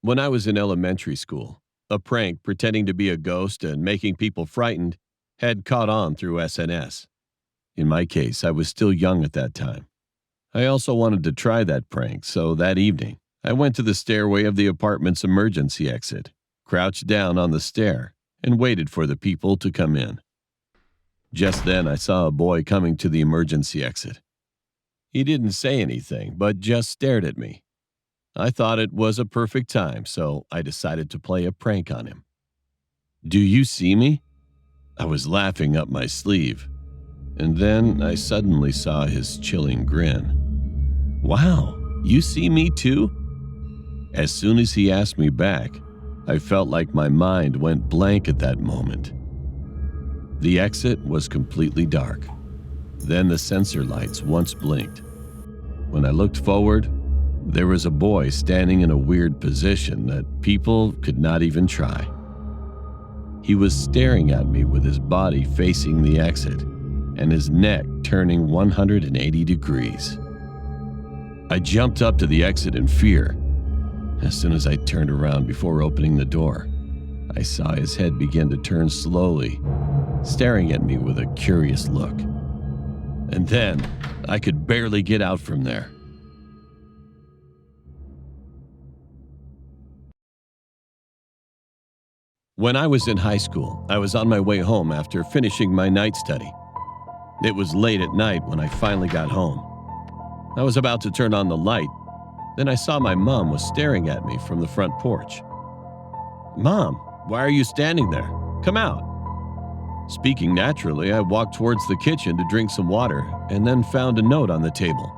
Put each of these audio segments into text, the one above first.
When I was in elementary school, a prank pretending to be a ghost and making people frightened had caught on through SNS. In my case, I was still young at that time. I also wanted to try that prank, so that evening, I went to the stairway of the apartment's emergency exit, crouched down on the stair, and waited for the people to come in. Just then, I saw a boy coming to the emergency exit. He didn't say anything, but just stared at me. I thought it was a perfect time, so I decided to play a prank on him. "Do you see me?" I was laughing up my sleeve, and then I suddenly saw his chilling grin. "Wow, you see me too?" As soon as he asked me back, I felt like my mind went blank at that moment. The exit was completely dark. Then the sensor lights once blinked. When I looked forward, there was a boy standing in a weird position that people could not even try. He was staring at me with his body facing the exit and his neck turning 180 degrees. I jumped up to the exit in fear. As soon as I turned around before opening the door, I saw his head begin to turn slowly, staring at me with a curious look. And then I could barely get out from there. When I was in high school, I was on my way home after finishing my night study. It was late at night when I finally got home. I was about to turn on the light, then I saw my mom was staring at me from the front porch. "Mom, why are you standing there? Come out." Speaking naturally, I walked towards the kitchen to drink some water and then found a note on the table.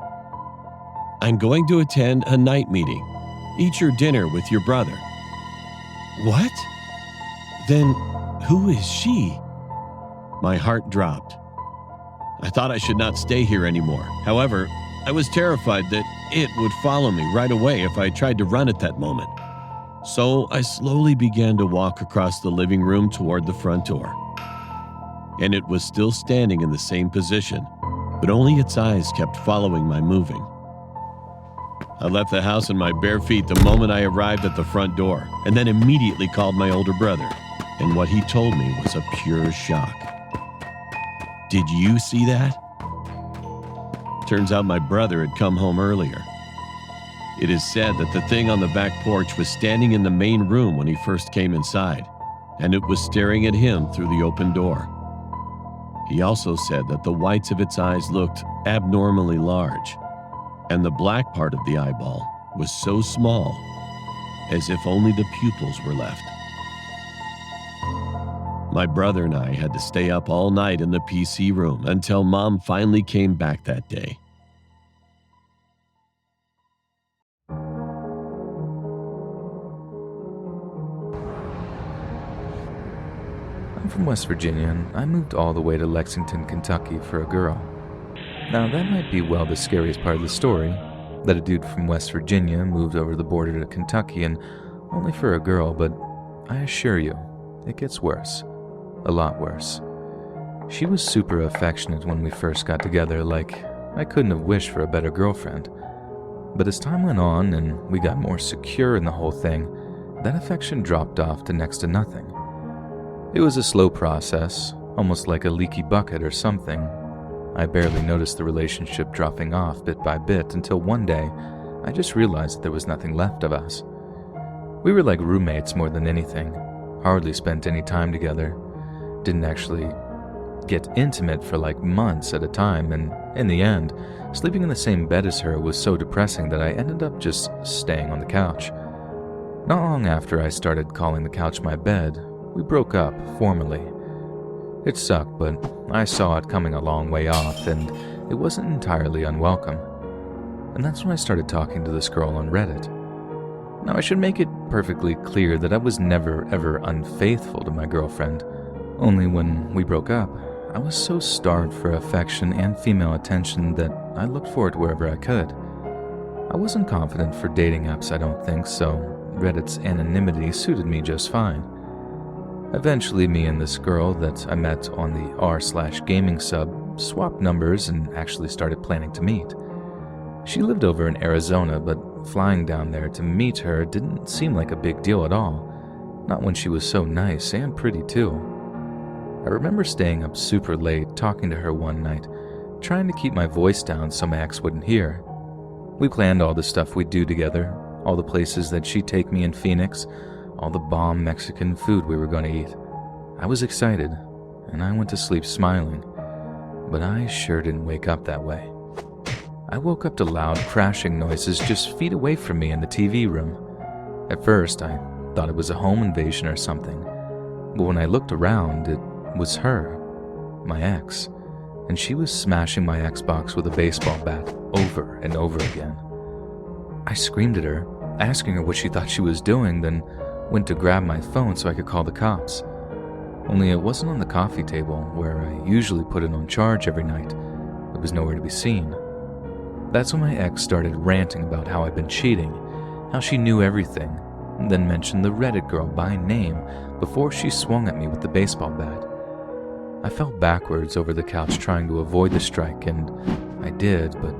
"I'm going to attend a night meeting. Eat your dinner with your brother." "What? Then who is she?" My heart dropped. I thought I should not stay here anymore. However, I was terrified that it would follow me right away if I tried to run at that moment. So I slowly began to walk across the living room toward the front door. And it was still standing in the same position, but only its eyes kept following my moving. I left the house in my bare feet the moment I arrived at the front door, and then immediately called my older brother, and what he told me was a pure shock. "Did you see that?" Turns out my brother had come home earlier. It is said that the thing on the back porch was standing in the main room when he first came inside, and it was staring at him through the open door. He also said that the whites of its eyes looked abnormally large, and the black part of the eyeball was so small, as if only the pupils were left. My brother and I had to stay up all night in the PC room until Mom finally came back that day. I'm from West Virginia, and I moved all the way to Lexington, Kentucky for a girl. Now, that might be, well, the scariest part of the story, that a dude from West Virginia moved over the border to Kentucky and only for a girl, but I assure you, it gets worse. A lot worse. She was super affectionate when we first got together, like I couldn't have wished for a better girlfriend. But as time went on and we got more secure in the whole thing, that affection dropped off to next to nothing. It was a slow process, almost like a leaky bucket or something. I barely noticed the relationship dropping off bit by bit until one day I just realized that there was nothing left of us. We were like roommates more than anything, hardly spent any time together. Didn't actually get intimate for like months at a time, and in the end, sleeping in the same bed as her was so depressing that I ended up just staying on the couch. Not long after I started calling the couch my bed, we broke up formally. It sucked, but I saw it coming a long way off, and it wasn't entirely unwelcome. And that's when I started talking to this girl on Reddit. Now, I should make it perfectly clear that I was never ever unfaithful to my girlfriend. Only when we broke up, I was so starved for affection and female attention that I looked for it wherever I could. I wasn't confident for dating apps, I don't think, so Reddit's anonymity suited me just fine. Eventually, me and this girl that I met on the r/gaming sub swapped numbers and actually started planning to meet. She lived over in Arizona, but flying down there to meet her didn't seem like a big deal at all. Not when she was so nice and pretty too. I remember staying up super late talking to her one night, trying to keep my voice down so my ex wouldn't hear. We planned all the stuff we'd do together, all the places that she'd take me in Phoenix, all the bomb Mexican food we were going to eat. I was excited, and I went to sleep smiling, but I sure didn't wake up that way. I woke up to loud crashing noises just feet away from me in the TV room. At first, I thought it was a home invasion or something, but when I looked around, it was her, my ex, and she was smashing my Xbox with a baseball bat over and over again. I screamed at her, asking her what she thought she was doing, then went to grab my phone so I could call the cops. Only it wasn't on the coffee table, where I usually put it on charge every night. It was nowhere to be seen. That's when my ex started ranting about how I'd been cheating, how she knew everything, and then mentioned the Reddit girl by name before she swung at me with the baseball bat. I fell backwards over the couch trying to avoid the strike, and I did, but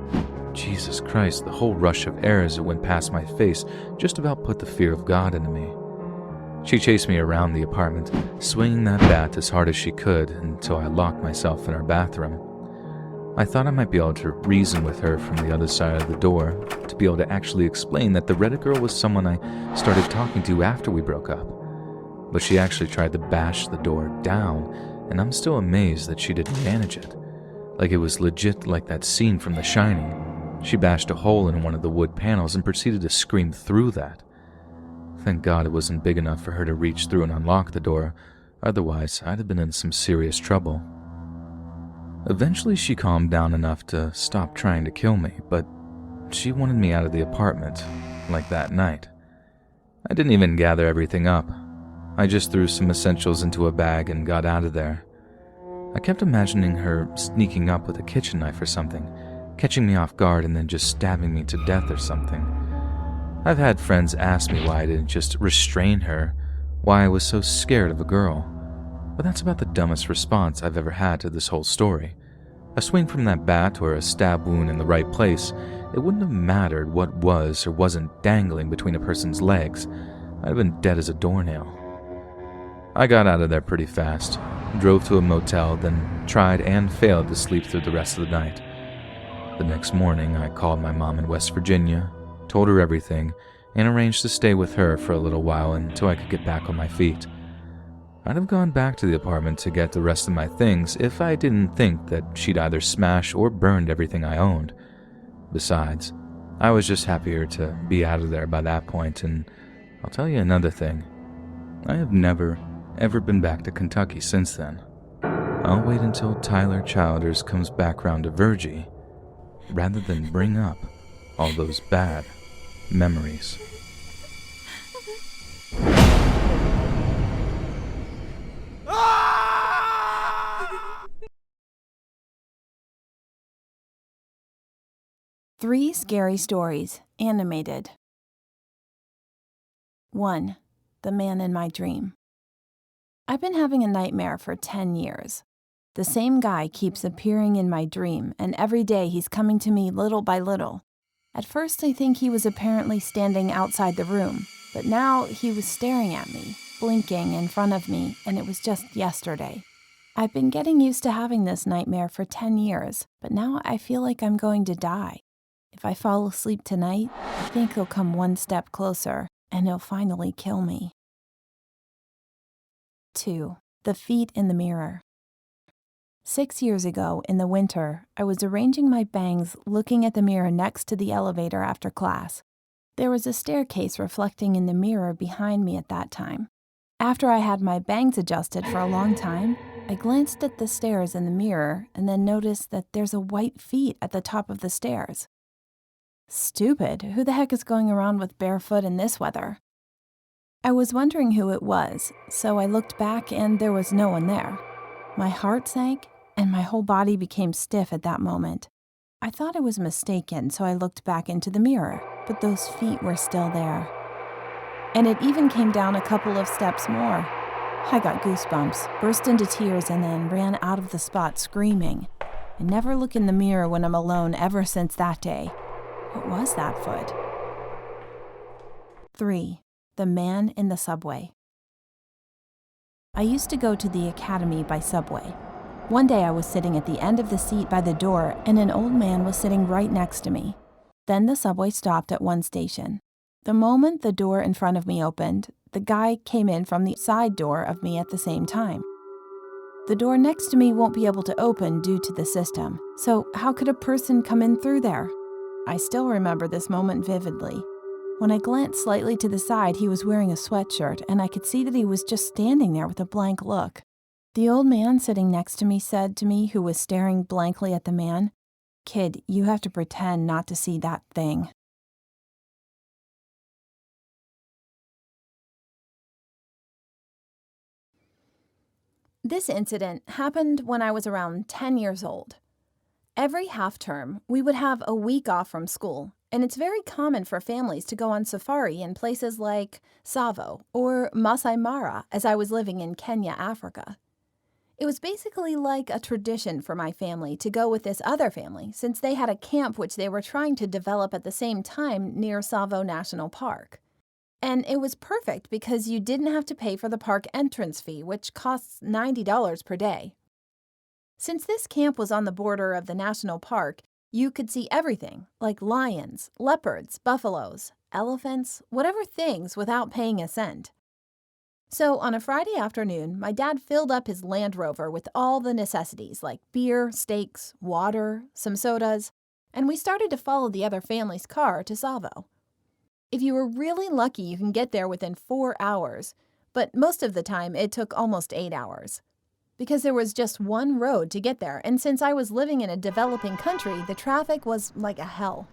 Jesus Christ, the whole rush of air as it went past my face just about put the fear of God into me. She chased me around the apartment, swinging that bat as hard as she could until I locked myself in her bathroom. I thought I might be able to reason with her from the other side of the door, to be able to actually explain that the Reddit girl was someone I started talking to after we broke up. But she actually tried to bash the door down, and I'm still amazed that she didn't manage it. Like it was legit like that scene from The Shining. She bashed a hole in one of the wood panels and proceeded to scream through that. Thank God it wasn't big enough for her to reach through and unlock the door, otherwise I'd have been in some serious trouble. Eventually she calmed down enough to stop trying to kill me, but she wanted me out of the apartment, like that night. I didn't even gather everything up. I just threw some essentials into a bag and got out of there. I kept imagining her sneaking up with a kitchen knife or something, catching me off guard and then just stabbing me to death or something. I've had friends ask me why I didn't just restrain her, why I was so scared of a girl. But that's about the dumbest response I've ever had to this whole story. A swing from that bat or a stab wound in the right place, it wouldn't have mattered what was or wasn't dangling between a person's legs. I'd have been dead as a doornail. I got out of there pretty fast, drove to a motel, then tried and failed to sleep through the rest of the night. The next morning, I called my mom in West Virginia, told her everything, and arranged to stay with her for a little while until I could get back on my feet. I'd have gone back to the apartment to get the rest of my things if I didn't think that she'd either smashed or burned everything I owned. Besides, I was just happier to be out of there by that point, and I'll tell you another thing. I have never, ever been back to Kentucky since then. I'll wait until Tyler Childers comes back round to Virgie, rather than bring up all those bad memories. Three Scary Stories, animated. 1. The Man in My Dream. I've been having a nightmare for 10 years. The same guy keeps appearing in my dream, and every day he's coming to me little by little. At first I think he was apparently standing outside the room, but now he was staring at me, blinking in front of me, and it was just yesterday. I've been getting used to having this nightmare for 10 years, but now I feel like I'm going to die. If I fall asleep tonight, I think he'll come one step closer, and he'll finally kill me. 2. The Feet in the Mirror. 6 years ago, in the winter, I was arranging my bangs looking at the mirror next to the elevator after class. There was a staircase reflecting in the mirror behind me at that time. After I had my bangs adjusted for a long time, I glanced at the stairs in the mirror and then noticed that there's a white feet at the top of the stairs. Stupid, who the heck is going around with bare foot in this weather? I was wondering who it was, so I looked back and there was no one there. My heart sank, and my whole body became stiff at that moment. I thought I was mistaken, so I looked back into the mirror, but those feet were still there. And it even came down a couple of steps more. I got goosebumps, burst into tears, and then ran out of the spot screaming. I never look in the mirror when I'm alone ever since that day. What was that foot? 3. The Man in the Subway. I used to go to the academy by subway. One day I was sitting at the end of the seat by the door and an old man was sitting right next to me. Then the subway stopped at one station. The moment the door in front of me opened, the guy came in from the side door of me at the same time. The door next to me won't be able to open due to the system, so how could a person come in through there? I still remember this moment vividly. When I glanced slightly to the side, he was wearing a sweatshirt, and I could see that he was just standing there with a blank look. The old man sitting next to me said to me, who was staring blankly at the man, "Kid, you have to pretend not to see that thing." This incident happened when I was around 10 years old. Every half term, we would have a week off from school, and it's very common for families to go on safari in places like Tsavo or Masai Mara as I was living in Kenya, Africa. It was basically like a tradition for my family to go with this other family since they had a camp which they were trying to develop at the same time near Tsavo National Park. And it was perfect because you didn't have to pay for the park entrance fee, which costs $90 per day. Since this camp was on the border of the national park, you could see everything, like lions, leopards, buffaloes, elephants, whatever things without paying a cent. So on a Friday afternoon, my dad filled up his Land Rover with all the necessities like beer, steaks, water, some sodas, and we started to follow the other family's car to Tsavo. If you were really lucky, you can get there within 4 hours, but most of the time it took almost 8 hours. Because there was just one road to get there, and since I was living in a developing country, the traffic was like a hell.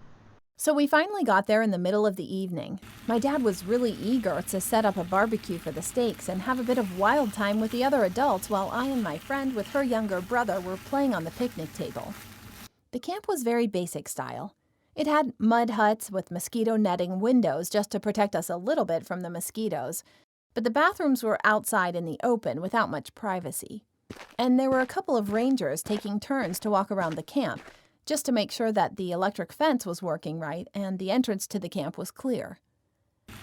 So we finally got there in the middle of the evening. My dad was really eager to set up a barbecue for the steaks and have a bit of wild time with the other adults while I and my friend with her younger brother were playing on the picnic table. The camp was very basic style. It had mud huts with mosquito netting windows just to protect us a little bit from the mosquitoes, but the bathrooms were outside in the open without much privacy. And there were a couple of rangers taking turns to walk around the camp, just to make sure that the electric fence was working right and the entrance to the camp was clear.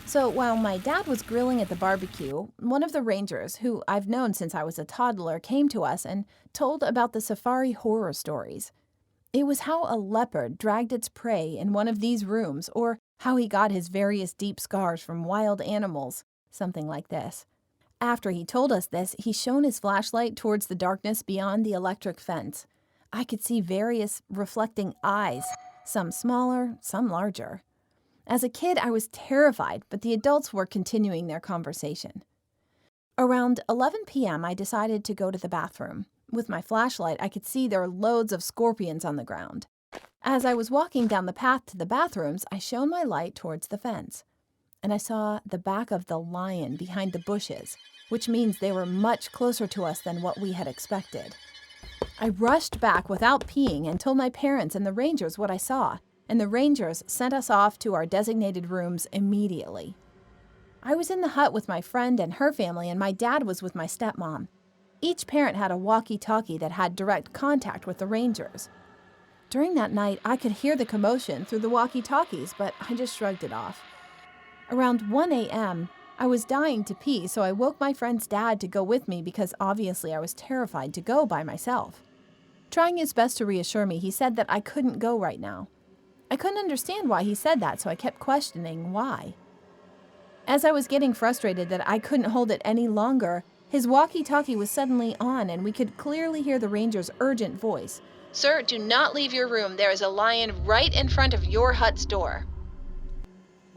So while my dad was grilling at the barbecue, one of the rangers, who I've known since I was a toddler, came to us and told about the safari horror stories. It was how a leopard dragged its prey in one of these rooms, or how he got his various deep scars from wild animals, something like this. After he told us this, he shone his flashlight towards the darkness beyond the electric fence. I could see various reflecting eyes, some smaller, some larger. As a kid, I was terrified, but the adults were continuing their conversation. Around 11 p.m., I decided to go to the bathroom. With my flashlight, I could see there were loads of scorpions on the ground. As I was walking down the path to the bathrooms, I shone my light towards the fence, and I saw the back of the lion behind the bushes, which means they were much closer to us than what we had expected. I rushed back without peeing and told my parents and the rangers what I saw, and the rangers sent us off to our designated rooms immediately. I was in the hut with my friend and her family, and my dad was with my stepmom. Each parent had a walkie-talkie that had direct contact with the rangers. During that night, I could hear the commotion through the walkie-talkies, but I just shrugged it off. Around 1 a.m., I was dying to pee, so I woke my friend's dad to go with me because obviously I was terrified to go by myself. Trying his best to reassure me, he said that I couldn't go right now. I couldn't understand why he said that, so I kept questioning why. As I was getting frustrated that I couldn't hold it any longer, his walkie-talkie was suddenly on and we could clearly hear the ranger's urgent voice. "Sir, do not leave your room. There is a lion right in front of your hut's door."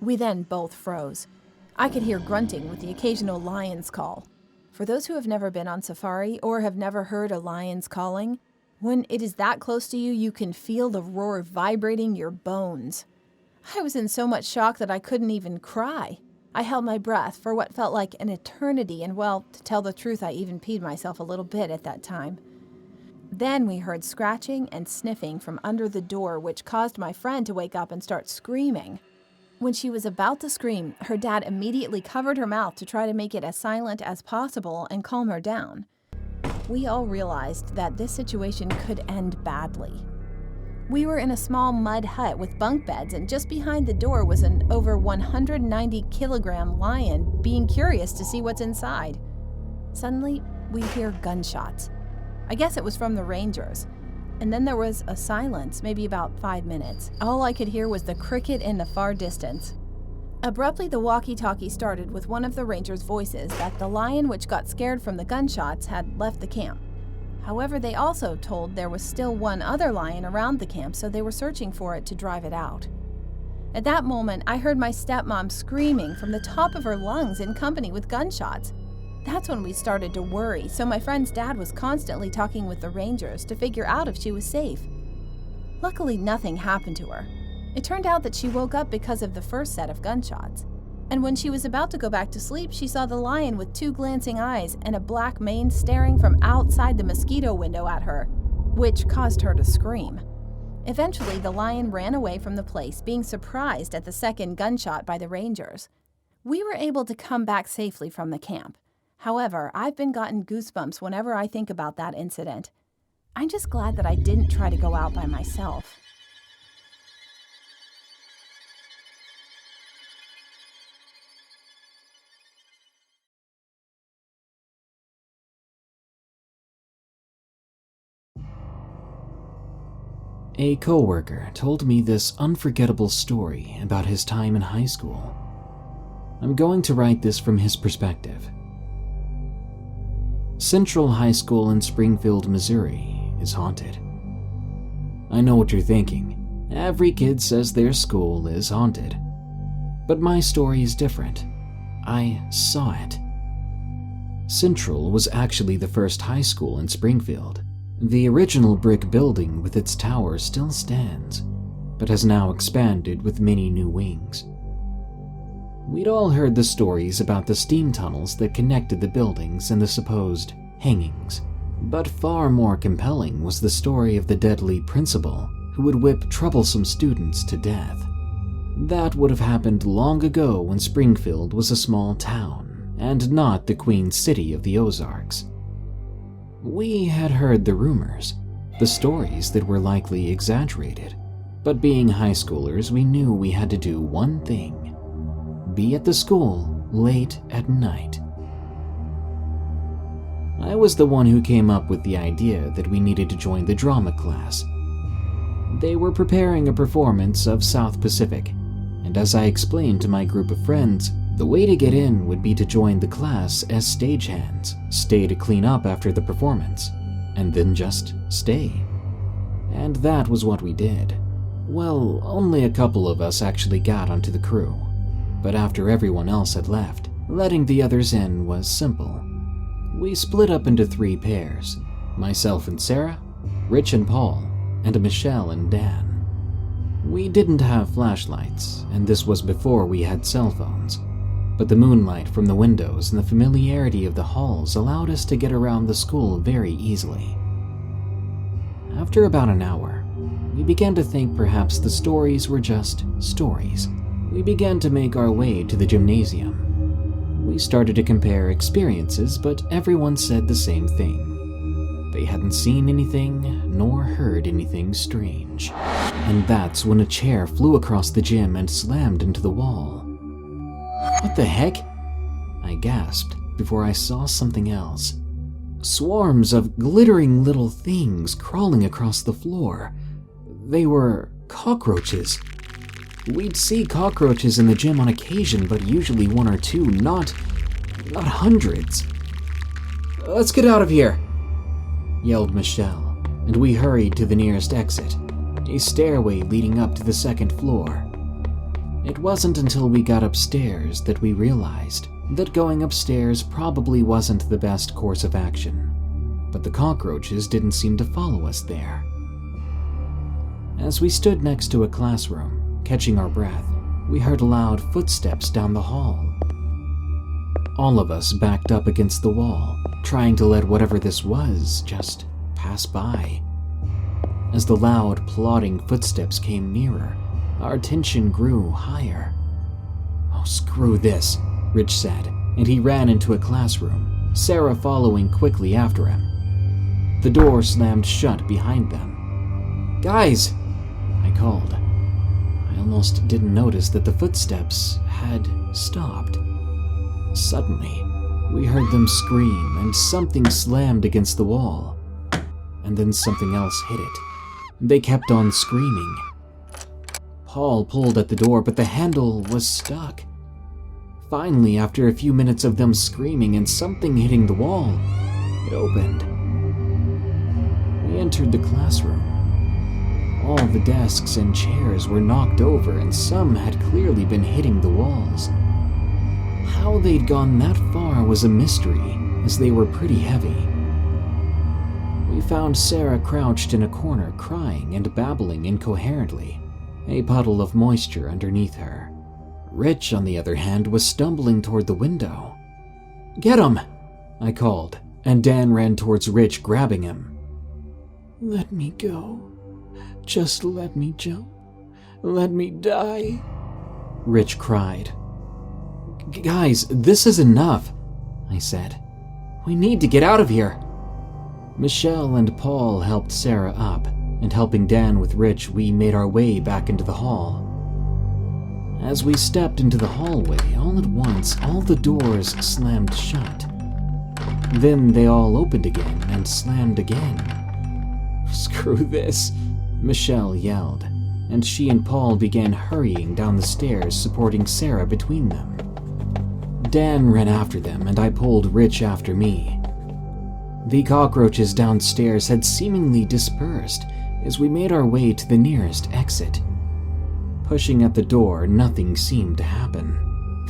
We then both froze. I could hear grunting with the occasional lion's call. For those who have never been on safari or have never heard a lion's calling, when it is that close to you, you can feel the roar vibrating your bones. I was in so much shock that I couldn't even cry. I held my breath for what felt like an eternity, and well, to tell the truth, I even peed myself a little bit at that time. Then we heard scratching and sniffing from under the door, which caused my friend to wake up and start screaming. When she was about to scream, her dad immediately covered her mouth to try to make it as silent as possible and calm her down. We all realized that this situation could end badly. We were in a small mud hut with bunk beds, and just behind the door was an over 190-kilogram lion being curious to see what's inside. Suddenly, we hear gunshots. I guess it was from the Rangers. And then there was a silence, maybe about 5 minutes. All I could hear was the cricket in the far distance. Abruptly, the walkie-talkie started with one of the Rangers' voices that the lion which got scared from the gunshots had left the camp. However, they also told there was still one other lion around the camp, so they were searching for it to drive it out. At that moment, I heard my stepmom screaming from the top of her lungs in company with gunshots. That's when we started to worry, so my friend's dad was constantly talking with the Rangers to figure out if she was safe. Luckily, nothing happened to her. It turned out that she woke up because of the first set of gunshots. And when she was about to go back to sleep, she saw the lion with 2 glancing eyes and a black mane staring from outside the mosquito window at her, which caused her to scream. Eventually, the lion ran away from the place, being surprised at the second gunshot by the Rangers. We were able to come back safely from the camp. However, I've been gotten goosebumps whenever I think about that incident. I'm just glad that I didn't try to go out by myself. A coworker told me this unforgettable story about his time in high school. I'm going to write this from his perspective. Central High School in Springfield, Missouri is haunted. I know what you're thinking. Every kid says their school is haunted. But my story is different. I saw it. Central was actually the first high school in Springfield. The original brick building with its tower still stands, but has now expanded with many new wings. We'd all heard the stories about the steam tunnels that connected the buildings and the supposed hangings, but far more compelling was the story of the deadly principal who would whip troublesome students to death. That would have happened long ago when Springfield was a small town and not the Queen City of the Ozarks. We had heard the rumors, the stories that were likely exaggerated, but being high schoolers, we knew we had to do one thing: be at the school late at night. I was the one who came up with the idea that we needed to join the drama class. They were preparing a performance of South Pacific, and as I explained to my group of friends, the way to get in would be to join the class as stagehands, stay to clean up after the performance, and then just stay. And that was what we did. Well, only a couple of us actually got onto the crew, but after everyone else had left, letting the others in was simple. We split up into 3 pairs, myself and Sarah, Rich and Paul, and Michelle and Dan. We didn't have flashlights, and this was before we had cell phones. But the moonlight from the windows and the familiarity of the halls allowed us to get around the school very easily. After about an hour, we began to think perhaps the stories were just stories. We began to make our way to the gymnasium. We started to compare experiences, but everyone said the same thing. They hadn't seen anything nor heard anything strange. And that's when a chair flew across the gym and slammed into the wall. What the heck? I gasped before I saw something else. Swarms of glittering little things crawling across the floor. They were cockroaches. We'd see cockroaches in the gym on occasion, but usually 1 or 2, not hundreds. "Let's get out of here," yelled Michelle, and we hurried to the nearest exit, a stairway leading up to the 2nd floor. It wasn't until we got upstairs that we realized that going upstairs probably wasn't the best course of action, but the cockroaches didn't seem to follow us there. As we stood next to a classroom, catching our breath, we heard loud footsteps down the hall. All of us backed up against the wall, trying to let whatever this was just pass by. As the loud, plodding footsteps came nearer, our tension grew higher. "Oh, screw this," Rich said, and he ran into a classroom, Sarah following quickly after him. The door slammed shut behind them. "Guys, I called. I almost didn't notice that the footsteps had stopped. Suddenly, we heard them scream and something slammed against the wall. And then something else hit it. They kept on screaming. Paul pulled at the door, but the handle was stuck. Finally, after a few minutes of them screaming and something hitting the wall, it opened. We entered the classroom. All the desks and chairs were knocked over and some had clearly been hitting the walls. How they'd gone that far was a mystery, as they were pretty heavy. We found Sarah crouched in a corner, crying and babbling incoherently, a puddle of moisture underneath her. Rich, on the other hand, was stumbling toward the window. "Get him!" I called, and Dan ran towards Rich, grabbing him. "Let me go. Just let me jump. Let me die," Rich cried. "Guys, this is enough," I said. "We need to get out of here." Michelle and Paul helped Sarah up, and helping Dan with Rich, we made our way back into the hall. As we stepped into the hallway, all at once, all the doors slammed shut. Then they all opened again and slammed again. "Screw this," Michelle yelled, and she and Paul began hurrying down the stairs, supporting Sarah between them. Dan ran after them, and I pulled Rich after me. The cockroaches downstairs had seemingly dispersed as we made our way to the nearest exit. Pushing at the door, nothing seemed to happen.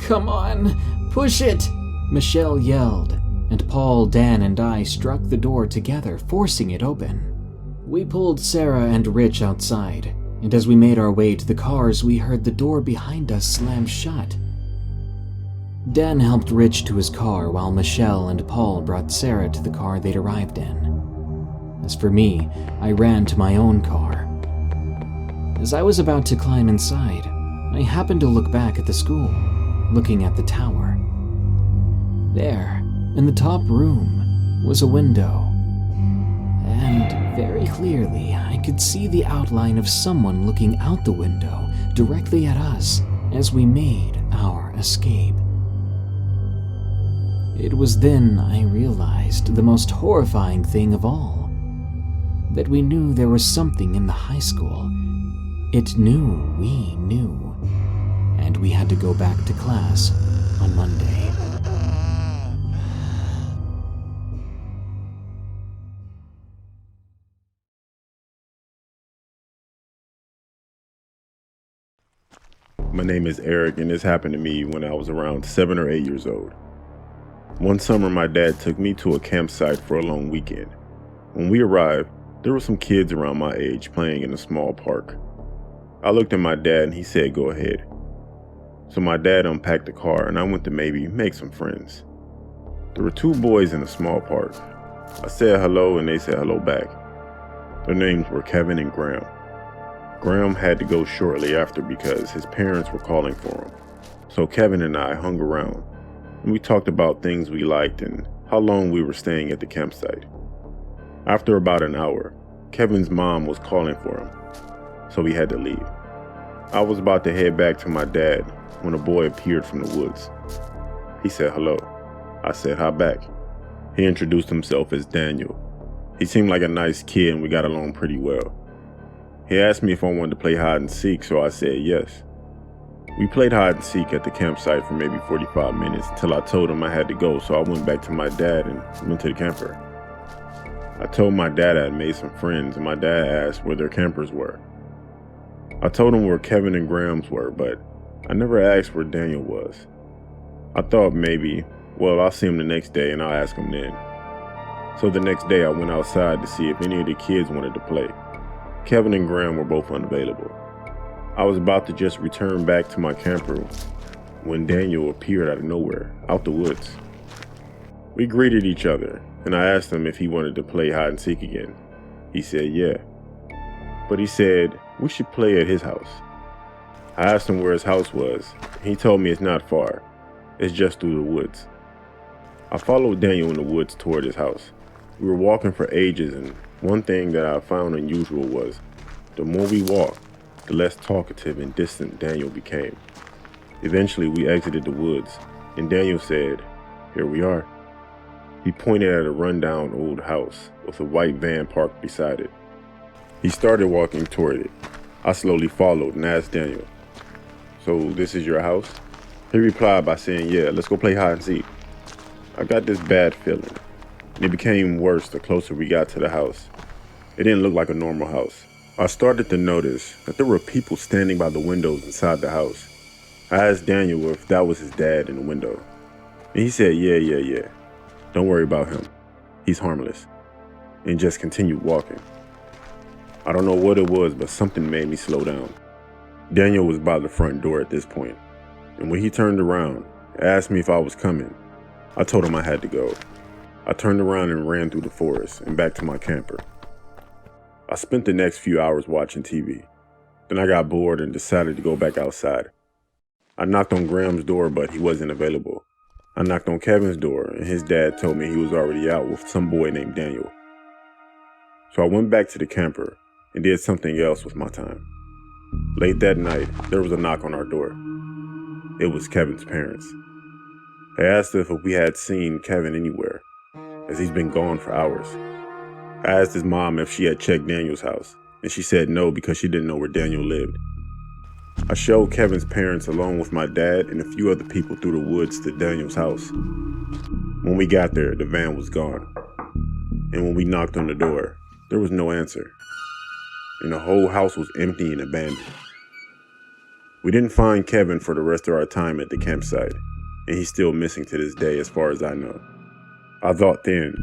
"Come on, push it!" Michelle yelled, and Paul, Dan, and I struck the door together, forcing it open. We pulled Sarah and Rich outside, and as we made our way to the cars, we heard the door behind us slam shut. Dan helped Rich to his car while Michelle and Paul brought Sarah to the car they'd arrived in. As for me, I ran to my own car. As I was about to climb inside, I happened to look back at the school, looking at the tower. There, in the top room, was a window. And very clearly, I could see the outline of someone looking out the window directly at us as we made our escape. It was then I realized the most horrifying thing of all, that we knew there was something in the high school. It knew we knew, and we had to go back to class on Monday. My name is Eric, and this happened to me when I was around 7 or 8 years old. One summer, my dad took me to a campsite for a long weekend. When we arrived, there were some kids around my age playing in a small park. I looked at my dad and he said, "Go ahead." So my dad unpacked the car and I went to maybe make some friends. There were 2 boys in a small park. I said hello and they said hello back. Their names were Kevin and Graham. Graham had to go shortly after because his parents were calling for him. So Kevin and I hung around and we talked about things we liked and how long we were staying at the campsite. After about an hour, Kevin's mom was calling for him, so we had to leave. I was about to head back to my dad when a boy appeared from the woods. He said hello. I said hi back. He introduced himself as Daniel. He seemed like a nice kid and we got along pretty well. He asked me if I wanted to play hide and seek, so I said yes. We played hide and seek at the campsite for maybe 45 minutes until I told him I had to go, so I went back to my dad and went to the camper. I told my dad I had made some friends and my dad asked where their campers were. I told him where Kevin and Graham's were, but I never asked where Daniel was. I thought maybe, well, I'll see him the next day and I'll ask him then. So the next day I went outside to see if any of the kids wanted to play. Kevin and Graham were both unavailable. I was about to just return back to my camper when Daniel appeared out of nowhere, out the woods. We greeted each other, and I asked him if he wanted to play hide and seek again. He said yeah, but he said we should play at his house. I asked him where his house was. He told me it's not far, it's just through the woods. I followed Daniel in the woods toward his house. We were walking for ages, and one thing that I found unusual was the more we walked, the less talkative and distant Daniel became. Eventually, we exited the woods, and Daniel said, "Here we are." He pointed at a rundown old house with a white van parked beside it. He started walking toward it. I slowly followed and asked Daniel, "So this is your house?" He replied by saying, "Yeah, let's go play hide and seek." I got this bad feeling. It became worse the closer we got to the house. It didn't look like a normal house. I started to notice that there were people standing by the windows inside the house. I asked Daniel if that was his dad in the window. And he said, yeah. Don't worry about him. He's harmless." And just continued walking. I don't know what it was, but something made me slow down. Daniel was by the front door at this point, and when he turned around, he asked me if I was coming. I told him I had to go. I turned around and ran through the forest and back to my camper. I spent the next few hours watching TV. Then I got bored and decided to go back outside. I knocked on Graham's door, but he wasn't available. I knocked on Kevin's door, and his dad told me he was already out with some boy named Daniel. So I went back to the camper and did something else with my time. Late that night, there was a knock on our door. It was Kevin's parents. They asked if we had seen Kevin anywhere, as he's been gone for hours. I asked his mom if she had checked Daniel's house, and she said no because she didn't know where Daniel lived. I showed Kevin's parents along with my dad and a few other people through the woods to Daniel's house. When we got there, the van was gone. And when we knocked on the door, there was no answer. And the whole house was empty and abandoned. We didn't find Kevin for the rest of our time at the campsite, and he's still missing to this day as far as I know. I thought then,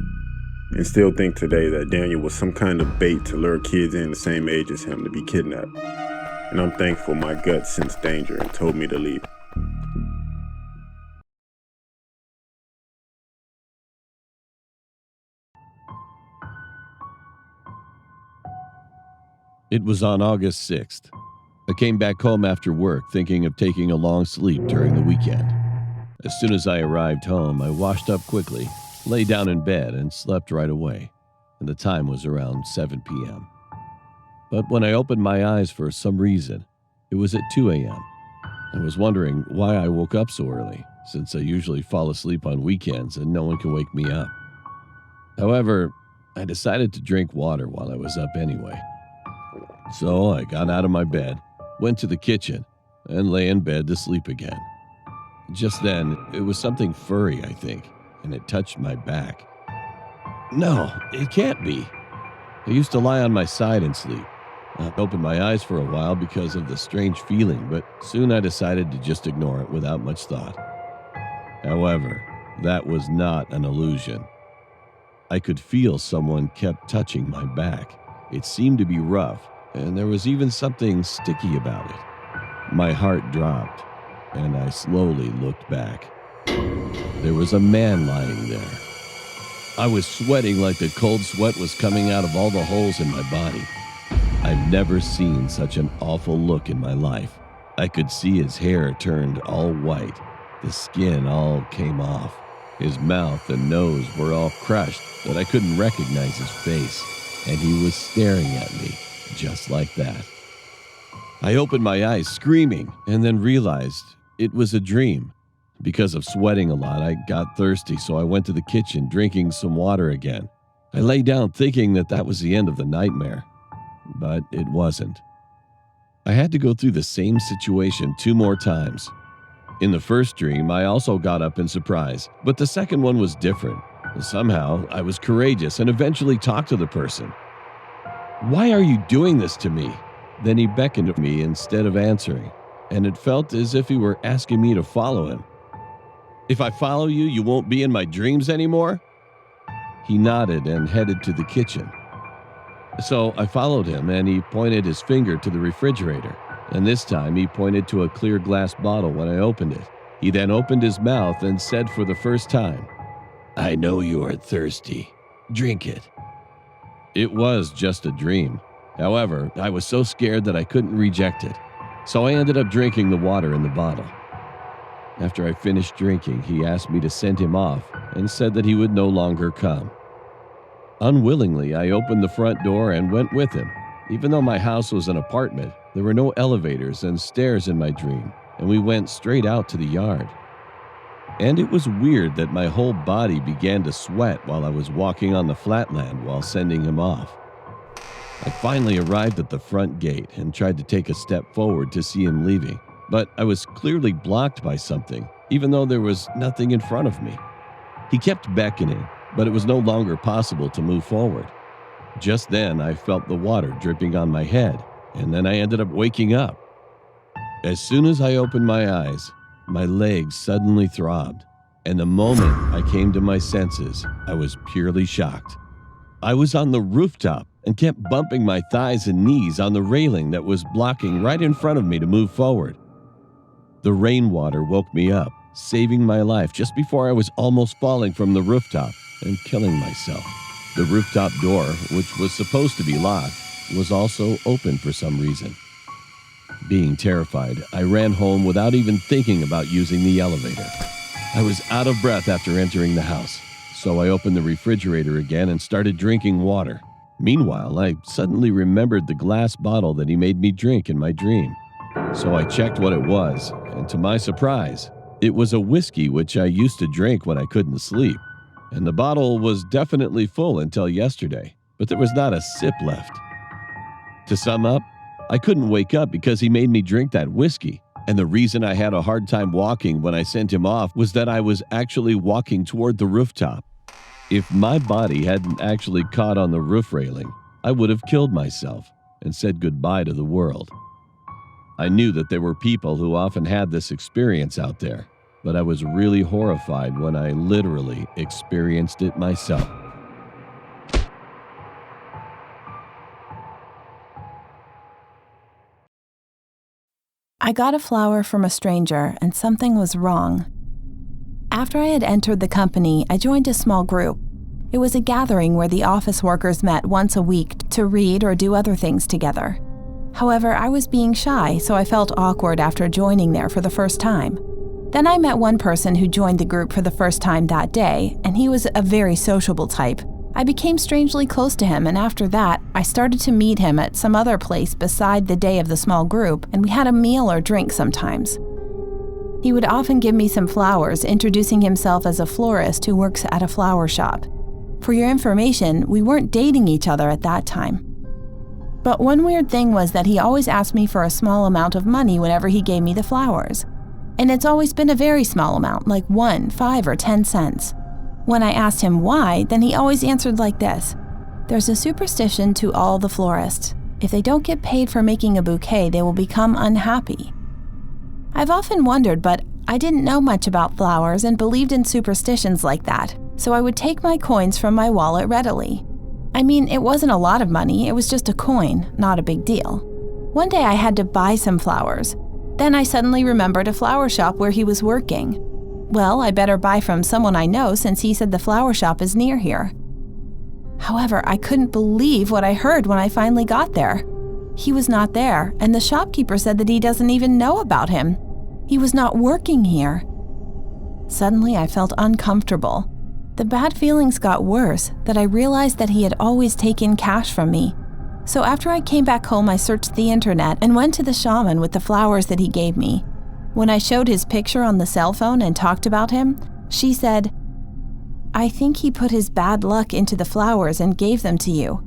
and still think today, that Daniel was some kind of bait to lure kids in the same age as him to be kidnapped. And I'm thankful my gut sensed danger and told me to leave. It was on August 6th. I came back home after work thinking of taking a long sleep during the weekend. As soon as I arrived home, I washed up quickly, lay down in bed, and slept right away, and the time was around 7 p.m. But when I opened my eyes for some reason, it was at 2 a.m. I was wondering why I woke up so early, since I usually fall asleep on weekends and no one can wake me up. However, I decided to drink water while I was up anyway. So I got out of my bed, went to the kitchen, and lay in bed to sleep again. Just then, it was something furry, I think, and it touched my back. No, it can't be. I used to lie on my side and sleep. I opened my eyes for a while because of the strange feeling, but soon I decided to just ignore it without much thought. However, that was not an illusion. I could feel someone kept touching my back. It seemed to be rough, and there was even something sticky about it. My heart dropped, and I slowly looked back. There was a man lying there. I was sweating like the cold sweat was coming out of all the holes in my body. I've never seen such an awful look in my life. I could see his hair turned all white. The skin all came off. His mouth and nose were all crushed that I couldn't recognize his face, and he was staring at me just like that. I opened my eyes screaming and then realized it was a dream. Because of sweating a lot, I got thirsty, so I went to the kitchen drinking some water again. I lay down thinking that was the end of the nightmare, but it wasn't. I had to go through the same situation 2 more times. In the first dream, I also got up in surprise, but the second one was different. Somehow, I was courageous and eventually talked to the person. "Why are you doing this to me?" Then he beckoned to me instead of answering, and it felt as if he were asking me to follow him. "If I follow you, you won't be in my dreams anymore?" He nodded and headed to the kitchen. So I followed him, and he pointed his finger to the refrigerator, and this time he pointed to a clear glass bottle when I opened it. He then opened his mouth and said for the first time, "I know you are thirsty. Drink it." It was just a dream. However, I was so scared that I couldn't reject it, so I ended up drinking the water in the bottle. After I finished drinking, he asked me to send him off and said that he would no longer come. Unwillingly, I opened the front door and went with him. Even though my house was an apartment, There were no elevators and stairs in my dream, and we went straight out to the yard. And it was weird that my whole body began to sweat while I was walking on the flatland while sending him off. I finally arrived at the front gate and tried to take a step forward to see him leaving, but I was clearly blocked by something, even though there was nothing in front of me. He kept beckoning, but it was no longer possible to move forward. Just then, I felt the water dripping on my head, and then I ended up waking up. As soon as I opened my eyes, my legs suddenly throbbed, and the moment I came to my senses, I was purely shocked. I was on the rooftop and kept bumping my thighs and knees on the railing that was blocking right in front of me to move forward. The rainwater woke me up, saving my life just before I was almost falling from the rooftop and killing myself. The rooftop door, which was supposed to be locked, was also open for some reason. Being terrified, I ran home without even thinking about using the elevator. I was out of breath after entering the house, so I opened the refrigerator again and started drinking water. Meanwhile, I suddenly remembered the glass bottle that he made me drink in my dream. So I checked what it was, and to my surprise, it was a whiskey which I used to drink when I couldn't sleep. And the bottle was definitely full until yesterday, but there was not a sip left. To sum up, I couldn't wake up because he made me drink that whiskey. And the reason I had a hard time walking when I sent him off was that I was actually walking toward the rooftop. If my body hadn't actually caught on the roof railing, I would have killed myself and said goodbye to the world. I knew that there were people who often had this experience out there, but I was really horrified when I literally experienced it myself. I got a flower from a stranger, and something was wrong. After I had entered the company, I joined a small group. It was a gathering where the office workers met once a week to read or do other things together. However, I was being shy, so I felt awkward after joining there for the first time. Then I met one person who joined the group for the first time that day, and he was a very sociable type. I became strangely close to him, and after that, I started to meet him at some other place beside the day of the small group, and we had a meal or drink sometimes. He would often give me some flowers, introducing himself as a florist who works at a flower shop. For your information, we weren't dating each other at that time. But one weird thing was that he always asked me for a small amount of money whenever he gave me the flowers. And it's always been a very small amount, like 1, 5, or 10 cents. When I asked him why, then he always answered like this: "There's a superstition to all the florists. If they don't get paid for making a bouquet, they will become unhappy." I've often wondered, but I didn't know much about flowers and believed in superstitions like that, so I would take my coins from my wallet readily. I mean, it wasn't a lot of money, it was just a coin, not a big deal. One day I had to buy some flowers. Then I suddenly remembered a flower shop where he was working. Well, I better buy from someone I know since he said the flower shop is near here. However, I couldn't believe what I heard when I finally got there. He was not there, and the shopkeeper said that he doesn't even know about him. He was not working here. Suddenly, I felt uncomfortable. The bad feelings got worse, that I realized that he had always taken cash from me. So after I came back home, I searched the internet and went to the shaman with the flowers that he gave me. When I showed his picture on the cell phone and talked about him, she said, "I think he put his bad luck into the flowers and gave them to you.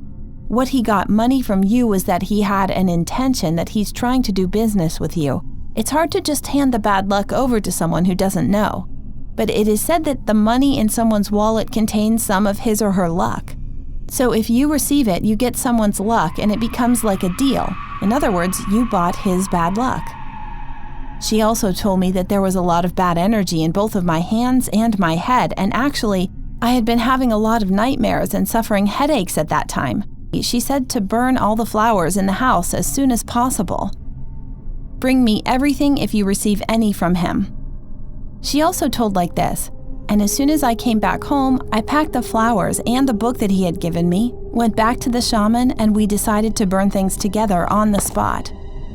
What he got money from you was that he had an intention that he's trying to do business with you. It's hard to just hand the bad luck over to someone who doesn't know. But it is said that the money in someone's wallet contains some of his or her luck. So if you receive it, you get someone's luck and it becomes like a deal. In other words, you bought his bad luck." She also told me that there was a lot of bad energy in both of my hands and my head, and actually, I had been having a lot of nightmares and suffering headaches at that time. She said to burn all the flowers in the house as soon as possible. "Bring me everything if you receive any from him." She also told like this, and as soon as I came back home, I packed the flowers and the book that he had given me, went back to the shaman, and we decided to burn things together on the spot.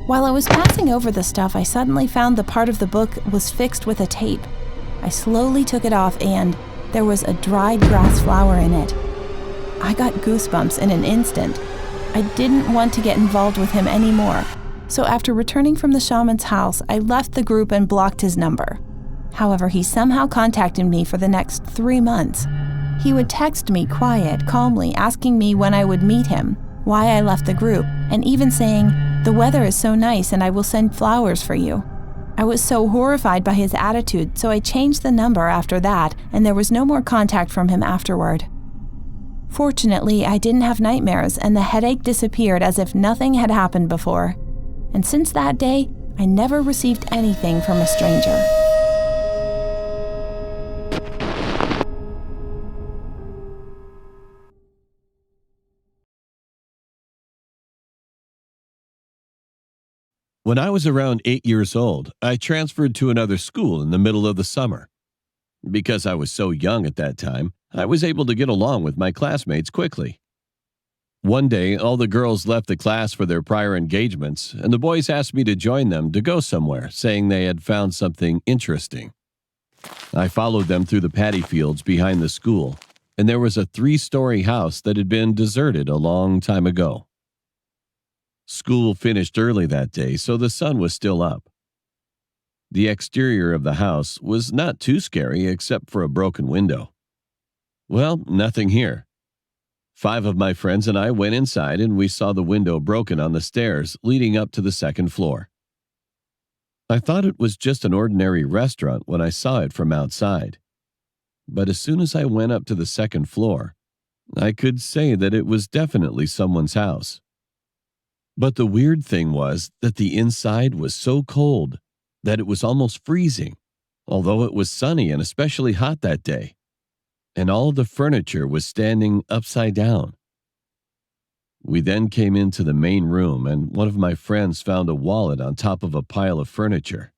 While I was passing over the stuff, I suddenly found the part of the book was fixed with a tape. I slowly took it off and there was a dried grass flower in it. I got goosebumps in an instant. I didn't want to get involved with him anymore, So after returning from the shaman's house, I left the group and blocked his number. However, he somehow contacted me for the next 3 months. He would text me calmly, asking me when I would meet him, why I left the group, and even saying, "The weather is so nice and I will send flowers for you." I was so horrified by his attitude, so I changed the number after that, and there was no more contact from him afterward. Fortunately, I didn't have nightmares, and the headache disappeared as if nothing had happened before. And since that day, I never received anything from a stranger. When I was around 8 years old, I transferred to another school in the middle of the summer. Because I was so young at that time, I was able to get along with my classmates quickly. One day, all the girls left the class for their prior engagements, and the boys asked me to join them to go somewhere, saying they had found something interesting. I followed them through the paddy fields behind the school, and there was a 3-story house that had been deserted a long time ago. School finished early that day, so the sun was still up. The exterior of the house was not too scary except for a broken window. Well, nothing here. 5 of my friends and I went inside and we saw the window broken on the stairs leading up to the second floor. I thought it was just an ordinary restaurant when I saw it from outside. But as soon as I went up to the second floor, I could say that it was definitely someone's house. But the weird thing was that the inside was so cold that it was almost freezing, although it was sunny and especially hot that day. And all the furniture was standing upside down. We then came into the main room, and one of my friends found a wallet on top of a pile of furniture.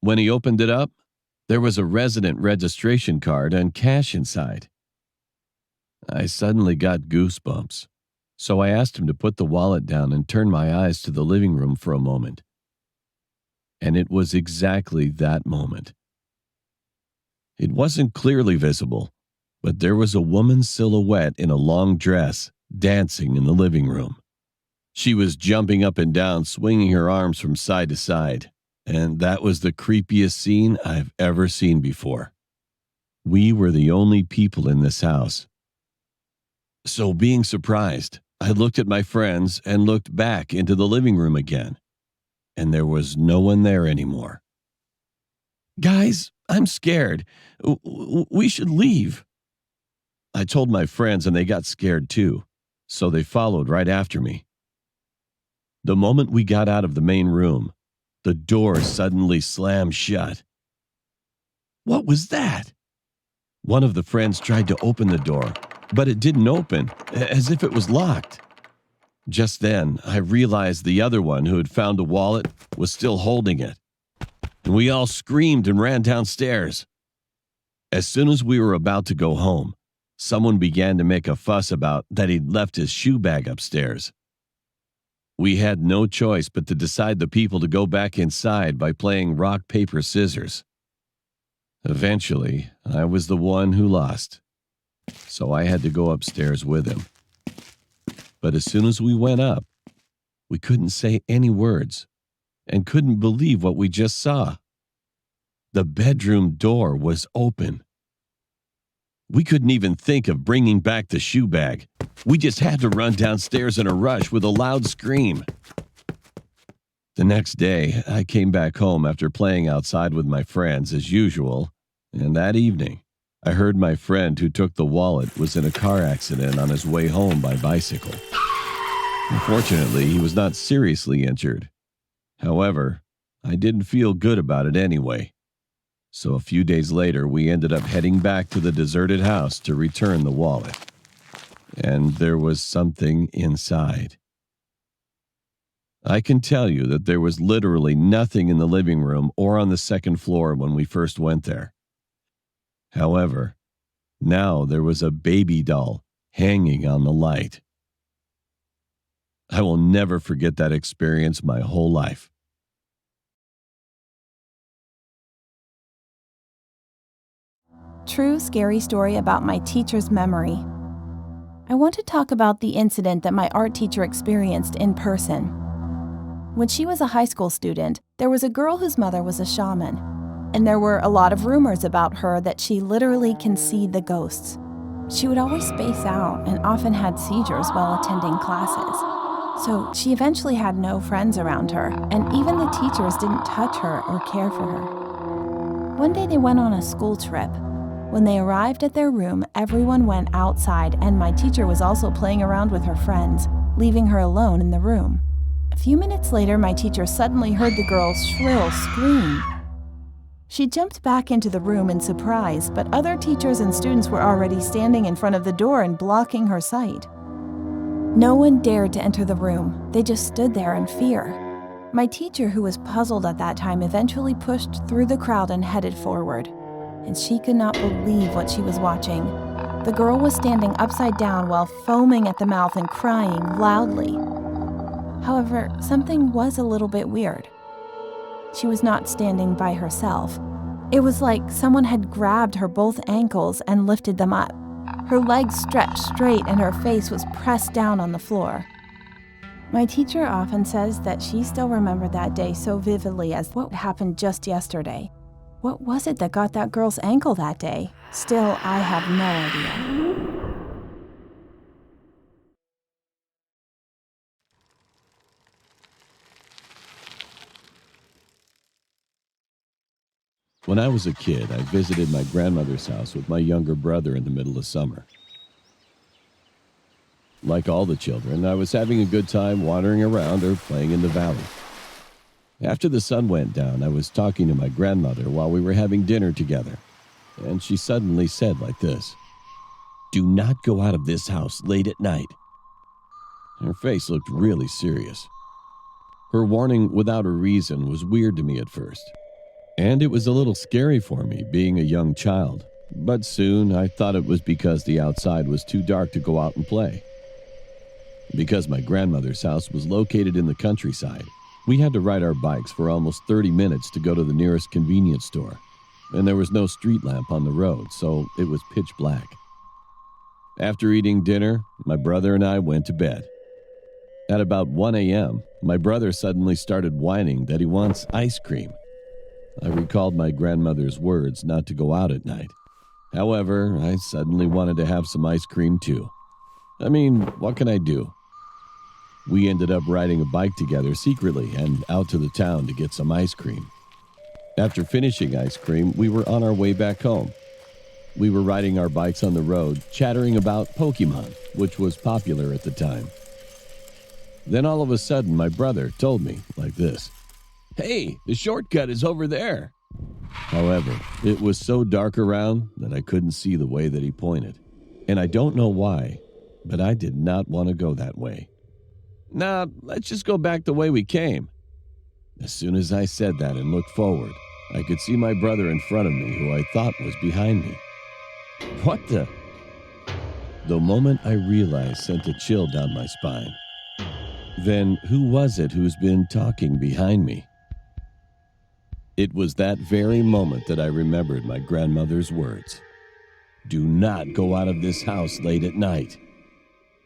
When he opened it up, there was a resident registration card and cash inside. I suddenly got goosebumps, so I asked him to put the wallet down and turn my eyes to the living room for a moment. And it was exactly that moment. It wasn't clearly visible, but there was a woman's silhouette in a long dress dancing in the living room. She was jumping up and down, swinging her arms from side to side, and that was the creepiest scene I've ever seen before. We were the only people in this house. So, being surprised, I looked at my friends and looked back into the living room again, and there was no one there anymore. "Guys, I'm scared. We should leave." I told my friends and they got scared too, so they followed right after me. The moment we got out of the main room, the door suddenly slammed shut. What was that? One of the friends tried to open the door, but it didn't open, as if it was locked. Just then, I realized the other one who had found a wallet was still holding it. And we all screamed and ran downstairs. As soon as we were about to go home, someone began to make a fuss about that he'd left his shoe bag upstairs. We had no choice but to decide the people to go back inside by playing rock, paper, scissors. Eventually, I was the one who lost, so I had to go upstairs with him. But as soon as we went up, we couldn't say any words and couldn't believe what we just saw. The bedroom door was open. We couldn't even think of bringing back the shoe bag. We just had to run downstairs in a rush with a loud scream. The next day, I came back home after playing outside with my friends as usual, and that evening, I heard my friend who took the wallet was in a car accident on his way home by bicycle. Unfortunately, he was not seriously injured. However, I didn't feel good about it anyway. So a few days later, we ended up heading back to the deserted house to return the wallet. And there was something inside. I can tell you that there was literally nothing in the living room or on the second floor when we first went there. However, now there was a baby doll hanging on the light. I will never forget that experience my whole life. True scary story about my teacher's memory. I want to talk about the incident that my art teacher experienced in person. When she was a high school student, there was a girl whose mother was a shaman, and there were a lot of rumors about her that she literally can see the ghosts. She would always space out and often had seizures while attending classes. So she eventually had no friends around her, and even the teachers didn't touch her or care for her. One day they went on a school trip. When they arrived at their room, everyone went outside, and my teacher was also playing around with her friends, leaving her alone in the room. A few minutes later, my teacher suddenly heard the girl's shrill scream. She jumped back into the room in surprise, but other teachers and students were already standing in front of the door and blocking her sight. No one dared to enter the room. They just stood there in fear. My teacher, who was puzzled at that time, eventually pushed through the crowd and headed forward. And she could not believe what she was watching. The girl was standing upside down while foaming at the mouth and crying loudly. However, something was a little bit weird. She was not standing by herself. It was like someone had grabbed her both ankles and lifted them up. Her legs stretched straight and her face was pressed down on the floor. My teacher often says that she still remembered that day so vividly as what happened just yesterday. What was it that got that girl's ankle that day? Still, I have no idea. When I was a kid, I visited my grandmother's house with my younger brother in the middle of summer. Like all the children, I was having a good time wandering around or playing in the valley. After the sun went down, I was talking to my grandmother while we were having dinner together, and she suddenly said like this, "Do not go out of this house late at night." Her face looked really serious. Her warning without a reason was weird to me at first. And it was a little scary for me, being a young child. But soon I thought it was because the outside was too dark to go out and play. Because my grandmother's house was located in the countryside, we had to ride our bikes for almost 30 minutes to go to the nearest convenience store. And there was no street lamp on the road, so it was pitch black. After eating dinner, my brother and I went to bed. At about 1 a.m., my brother suddenly started whining that he wants ice cream. I recalled my grandmother's words not to go out at night. However, I suddenly wanted to have some ice cream too. I mean, what can I do? We ended up riding a bike together secretly and out to the town to get some ice cream. After finishing ice cream, we were on our way back home. We were riding our bikes on the road, chattering about Pokemon, which was popular at the time. Then all of a sudden, my brother told me like this, "Hey, the shortcut is over there." However, it was so dark around that I couldn't see the way that he pointed. And I don't know why, but I did not want to go that way. "Nah, let's just go back the way we came." As soon as I said that and looked forward, I could see my brother in front of me who I thought was behind me. What the? The moment I realized sent a chill down my spine. Then who was it who's been talking behind me? It was that very moment that I remembered my grandmother's words. Do not go out of this house late at night.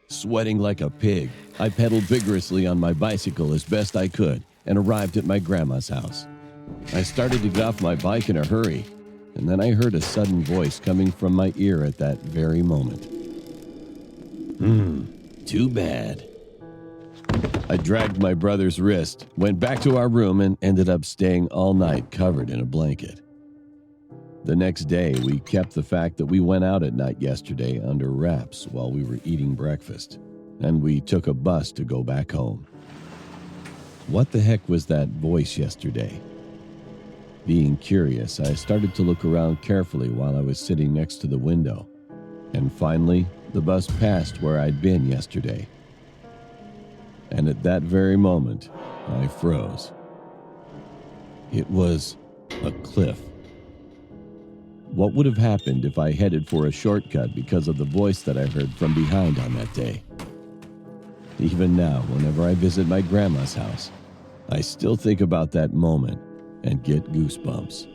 Sweating like a pig, I pedaled vigorously on my bicycle as best I could and arrived at my grandma's house. I started to get off my bike in a hurry, and then I heard a sudden voice coming from my ear at that very moment. Too bad. I dragged my brother's wrist, went back to our room, and ended up staying all night covered in a blanket. The next day, we kept the fact that we went out at night yesterday under wraps while we were eating breakfast, and we took a bus to go back home. What the heck was that voice yesterday? Being curious, I started to look around carefully while I was sitting next to the window, and finally, the bus passed where I'd been yesterday. And at that very moment, I froze. It was a cliff. What would have happened if I headed for a shortcut because of the voice that I heard from behind on that day? Even now, whenever I visit my grandma's house, I still think about that moment and get goosebumps.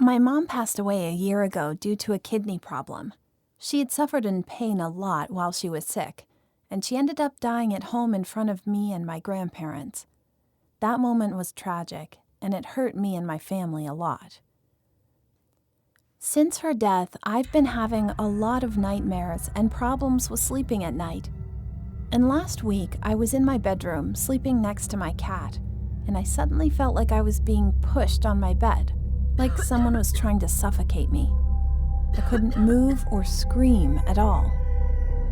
My mom passed away a year ago due to a kidney problem. She had suffered in pain a lot while she was sick, and she ended up dying at home in front of me and my grandparents. That moment was tragic, and it hurt me and my family a lot. Since her death, I've been having a lot of nightmares and problems with sleeping at night. And last week, I was in my bedroom sleeping next to my cat, and I suddenly felt like I was being pushed on my bed, like someone was trying to suffocate me. I couldn't move or scream at all.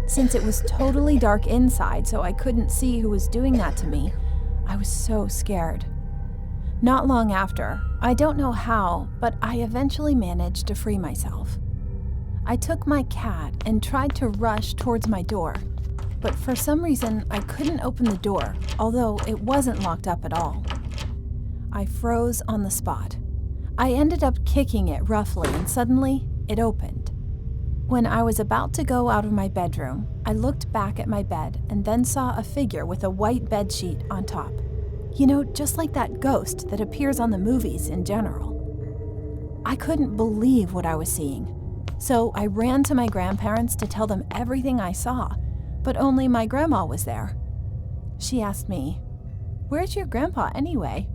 Since it was totally dark inside, so I couldn't see who was doing that to me, I was so scared. Not long after, I don't know how, but I eventually managed to free myself. I took my cat and tried to rush towards my door, but for some reason I couldn't open the door, although it wasn't locked up at all. I froze on the spot. I ended up kicking it roughly, and suddenly it opened. When I was about to go out of my bedroom, I looked back at my bed and then saw a figure with a white bedsheet on top. You know, just like that ghost that appears on the movies in general. I couldn't believe what I was seeing, so I ran to my grandparents to tell them everything I saw, but only my grandma was there. She asked me, "Where's your grandpa anyway?"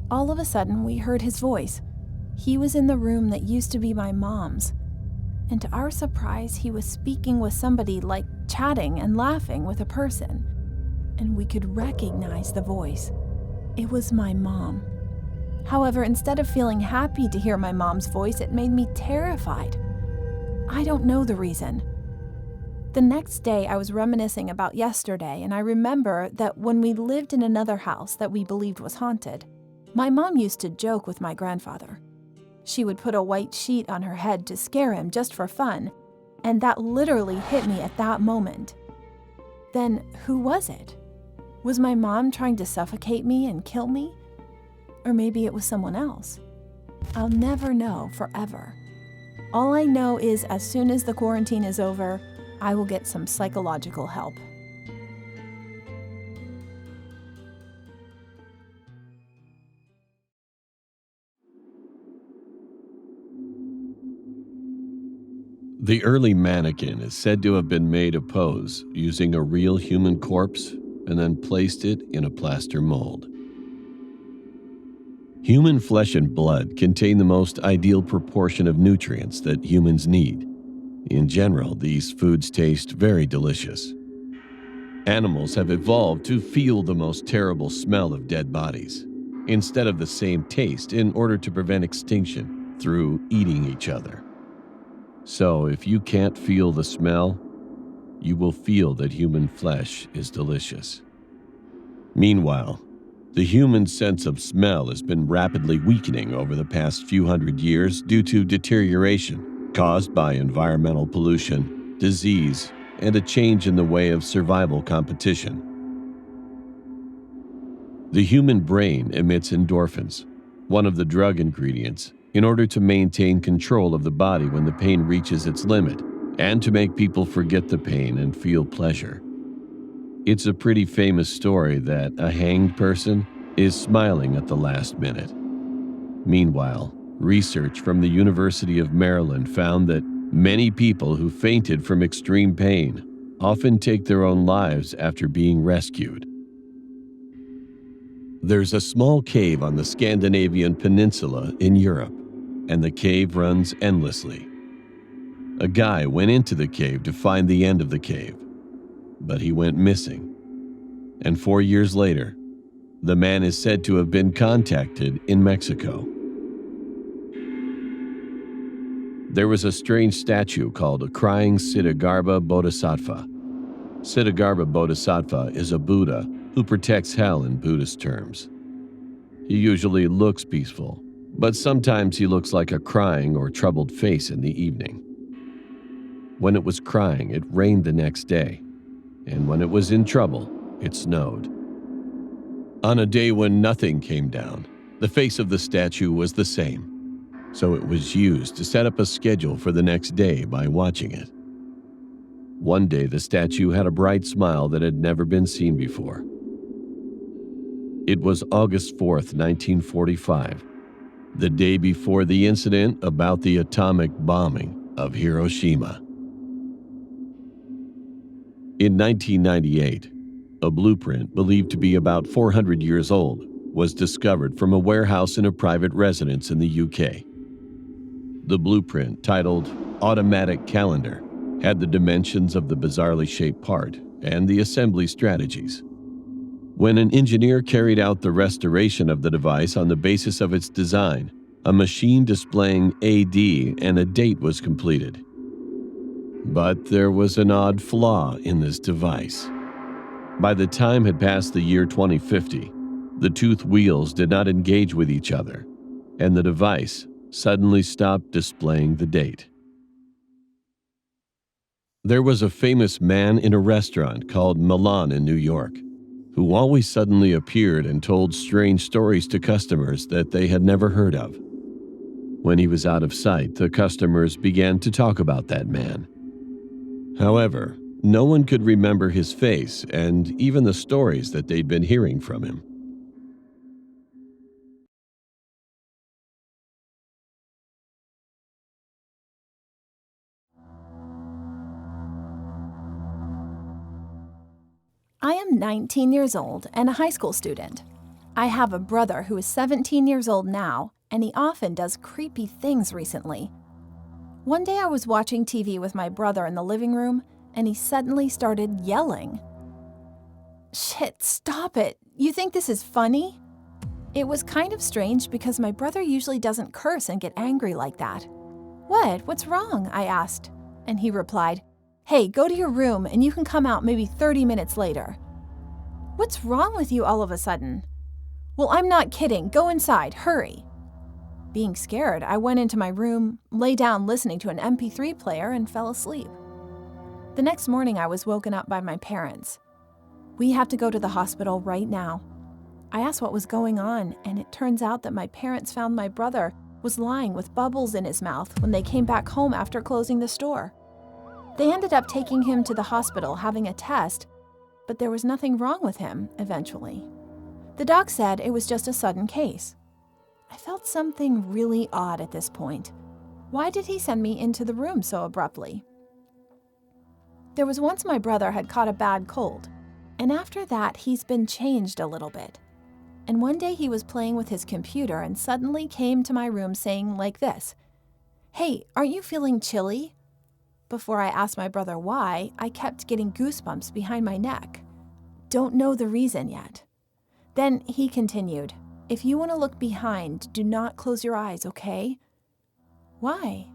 All of a sudden, we heard his voice. He was in the room that used to be my mom's. And to our surprise, he was speaking with somebody, like chatting and laughing with a person. And we could recognize the voice. It was my mom. However, instead of feeling happy to hear my mom's voice, it made me terrified. I don't know the reason. The next day, I was reminiscing about yesterday, and I remember that when we lived in another house that we believed was haunted, my mom used to joke with my grandfather. She would put a white sheet on her head to scare him just for fun, and that literally hit me at that moment. Then who was it? Was my mom trying to suffocate me and kill me? Or maybe it was someone else. I'll never know forever. All I know is as soon as the quarantine is over, I will get some psychological help. The early mannequin is said to have been made of pose using a real human corpse and then placed it in a plaster mold. Human flesh and blood contain the most ideal proportion of nutrients that humans need. In general, these foods taste very delicious. Animals have evolved to feel the most terrible smell of dead bodies, instead of the same taste, in order to prevent extinction through eating each other. So if you can't feel the smell, you will feel that human flesh is delicious. Meanwhile, the human sense of smell has been rapidly weakening over the past few hundred years due to deterioration caused by environmental pollution, disease, and a change in the way of survival competition. The human brain emits endorphins, one of the drug ingredients, in order to maintain control of the body when the pain reaches its limit, and to make people forget the pain and feel pleasure. It's a pretty famous story that a hanged person is smiling at the last minute. Meanwhile, research from the University of Maryland found that many people who fainted from extreme pain often take their own lives after being rescued. There's a small cave on the Scandinavian peninsula in Europe, and the cave runs endlessly. A guy went into the cave to find the end of the cave, but he went missing. And 4 years later, the man is said to have been contacted in Mexico. There was a strange statue called a crying Ksitigarbha Bodhisattva. Ksitigarbha Bodhisattva is a Buddha who protects hell in Buddhist terms. He usually looks peaceful, but sometimes he looks like a crying or troubled face in the evening. When it was crying, it rained the next day, and when it was in trouble, it snowed. On a day when nothing came down, the face of the statue was the same, so it was used to set up a schedule for the next day by watching it. One day, the statue had a bright smile that had never been seen before. It was August 4th, 1945. the day before the incident about the atomic bombing of Hiroshima. In 1998, a blueprint believed to be about 400 years old was discovered from a warehouse in a private residence in the UK. The blueprint, titled Automatic Calendar, had the dimensions of the bizarrely shaped part and the assembly strategies. When an engineer carried out the restoration of the device on the basis of its design, a machine displaying AD and a date was completed. But there was an odd flaw in this device. By the time had passed the year 2050, the tooth wheels did not engage with each other, and the device suddenly stopped displaying the date. There was a famous man in a restaurant called Milan in New York, who always suddenly appeared and told strange stories to customers that they had never heard of. When he was out of sight, the customers began to talk about that man. However, no one could remember his face and even the stories that they'd been hearing from him. I am 19 years old and a high school student. I have a brother who is 17 years old now, and he often does creepy things recently. One day I was watching TV with my brother in the living room, and he suddenly started yelling. Shit, stop it. You think this is funny? It was kind of strange because my brother usually doesn't curse and get angry like that. What's wrong? I asked, and he replied, Hey, go to your room and you can come out maybe 30 minutes later. What's wrong with you all of a sudden? Well, I'm not kidding. Go inside. Hurry. Being scared, I went into my room, lay down listening to an MP3 player, and fell asleep. The next morning, I was woken up by my parents. We have to go to the hospital right now. I asked what was going on, and it turns out that my parents found my brother was lying with bubbles in his mouth when they came back home after closing the store. They ended up taking him to the hospital, having a test, but there was nothing wrong with him eventually. The doc said it was just a sudden case. I felt something really odd at this point. Why did he send me into the room so abruptly? There was once my brother had caught a bad cold, and after that he's been changed a little bit. And one day he was playing with his computer and suddenly came to my room saying like this, Hey, aren't you feeling chilly? Before I asked my brother why, I kept getting goosebumps behind my neck. Don't know the reason yet. Then he continued, If you want to look behind, do not close your eyes, okay? Why?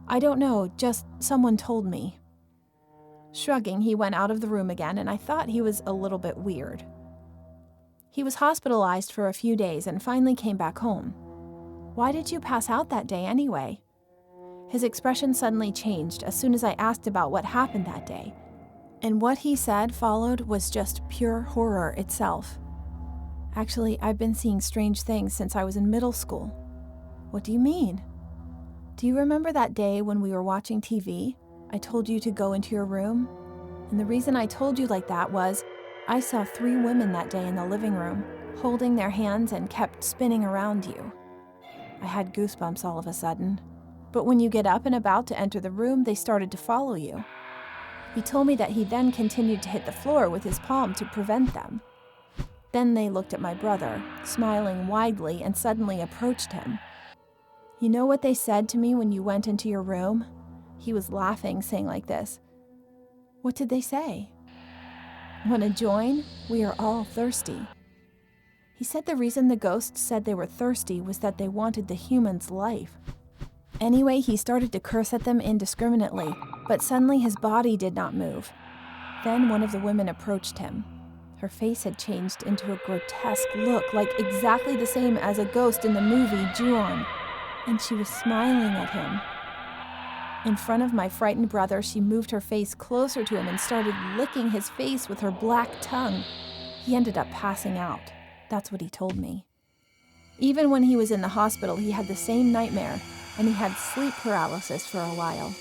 I don't know, just someone told me. Shrugging, he went out of the room again, and I thought he was a little bit weird. He was hospitalized for a few days and finally came back home. Why did you pass out that day anyway? His expression suddenly changed as soon as I asked about what happened that day, and what he said followed was just pure horror itself. Actually, I've been seeing strange things since I was in middle school. What do you mean? Do you remember that day when we were watching TV? I told you to go into your room? And the reason I told you like that was I saw 3 women that day in the living room, holding their hands and kept spinning around you. I had goosebumps all of a sudden. But when you get up and about to enter the room, they started to follow you. He told me that he then continued to hit the floor with his palm to prevent them. Then they looked at my brother, smiling widely, and suddenly approached him. You know what they said to me when you went into your room? He was laughing, saying like this. What did they say? Want to join? We are all thirsty. He said the reason the ghosts said they were thirsty was that they wanted the human's life. Anyway, he started to curse at them indiscriminately, but suddenly his body did not move. Then one of the women approached him. Her face had changed into a grotesque look, like exactly the same as a ghost in the movie Ju-on, and she was smiling at him. In front of my frightened brother, she moved her face closer to him and started licking his face with her black tongue. He ended up passing out. That's what he told me. Even when he was in the hospital, he had the same nightmare, and he had sleep paralysis for a while.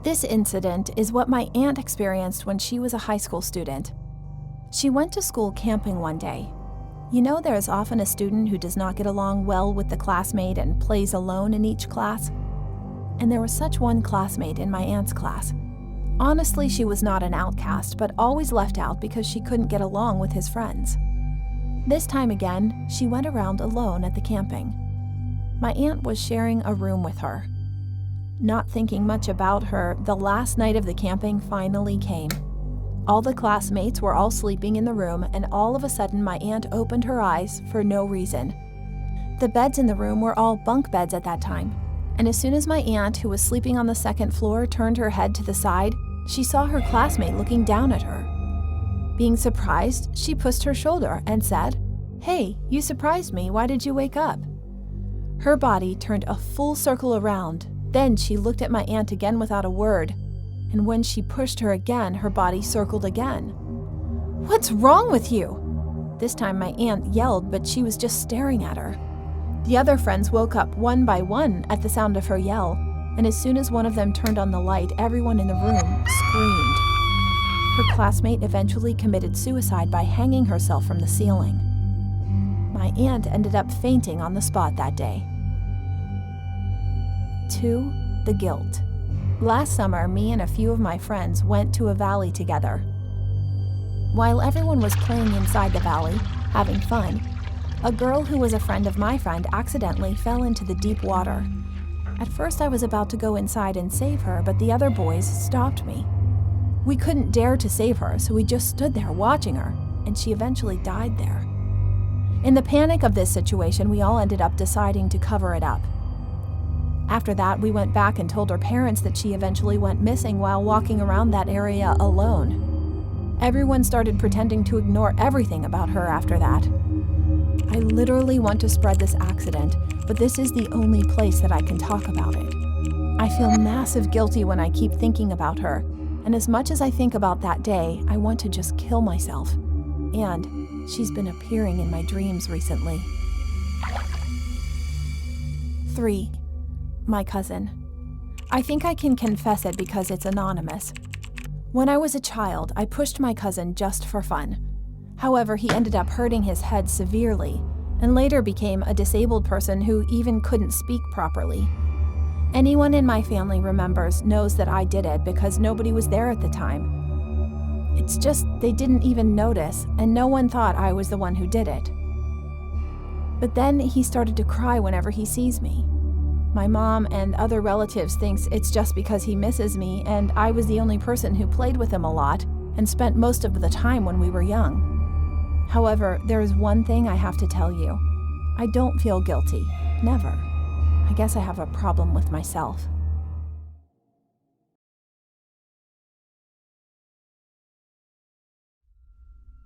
This incident is what my aunt experienced when she was a high school student. She went to school camping one day. You know, there is often a student who does not get along well with the classmate and plays alone in each class. And there was such one classmate in my aunt's class. Honestly, she was not an outcast, but always left out because she couldn't get along with his friends. This time again, she went around alone at the camping. My aunt was sharing a room with her. Not thinking much about her, the last night of the camping finally came. All the classmates were all sleeping in the room, and all of a sudden my aunt opened her eyes for no reason. The beds in the room were all bunk beds at that time, and as soon as my aunt, who was sleeping on the second floor, turned her head to the side, she saw her classmate looking down at her. Being surprised, she pushed her shoulder and said, "Hey, you surprised me. Why did you wake up?" Her body turned a full circle around. Then she looked at my aunt again without a word, and when she pushed her again, her body circled again. "What's wrong with you?" This time my aunt yelled, but she was just staring at her. The other friends woke up one by one at the sound of her yell, and as soon as one of them turned on the light, everyone in the room screamed. Her classmate eventually committed suicide by hanging herself from the ceiling. My aunt ended up fainting on the spot that day. 2. The guilt. Last summer, me and a few of my friends went to a valley together. While everyone was playing inside the valley, having fun, a girl who was a friend of my friend accidentally fell into the deep water. At first, I was about to go inside and save her, but the other boys stopped me. We couldn't dare to save her, so we just stood there watching her, and she eventually died there. In the panic of this situation, we all ended up deciding to cover it up. After that, we went back and told her parents that she eventually went missing while walking around that area alone. Everyone started pretending to ignore everything about her after that. I literally want to spread this accident, but this is the only place that I can talk about it. I feel massive guilty when I keep thinking about her, and as much as I think about that day, I want to just kill myself. And she's been appearing in my dreams recently. 3. My cousin. I think I can confess it because it's anonymous. When I was a child, I pushed my cousin just for fun. However, he ended up hurting his head severely, and later became a disabled person who even couldn't speak properly. Anyone in my family remembers knows that I did it because nobody was there at the time. It's just they didn't even notice, and no one thought I was the one who did it. But then he started to cry whenever he sees me. My mom and other relatives thinks it's just because he misses me, and I was the only person who played with him a lot and spent most of the time when we were young. However, there is one thing I have to tell you. I don't feel guilty. Never. I guess I have a problem with myself.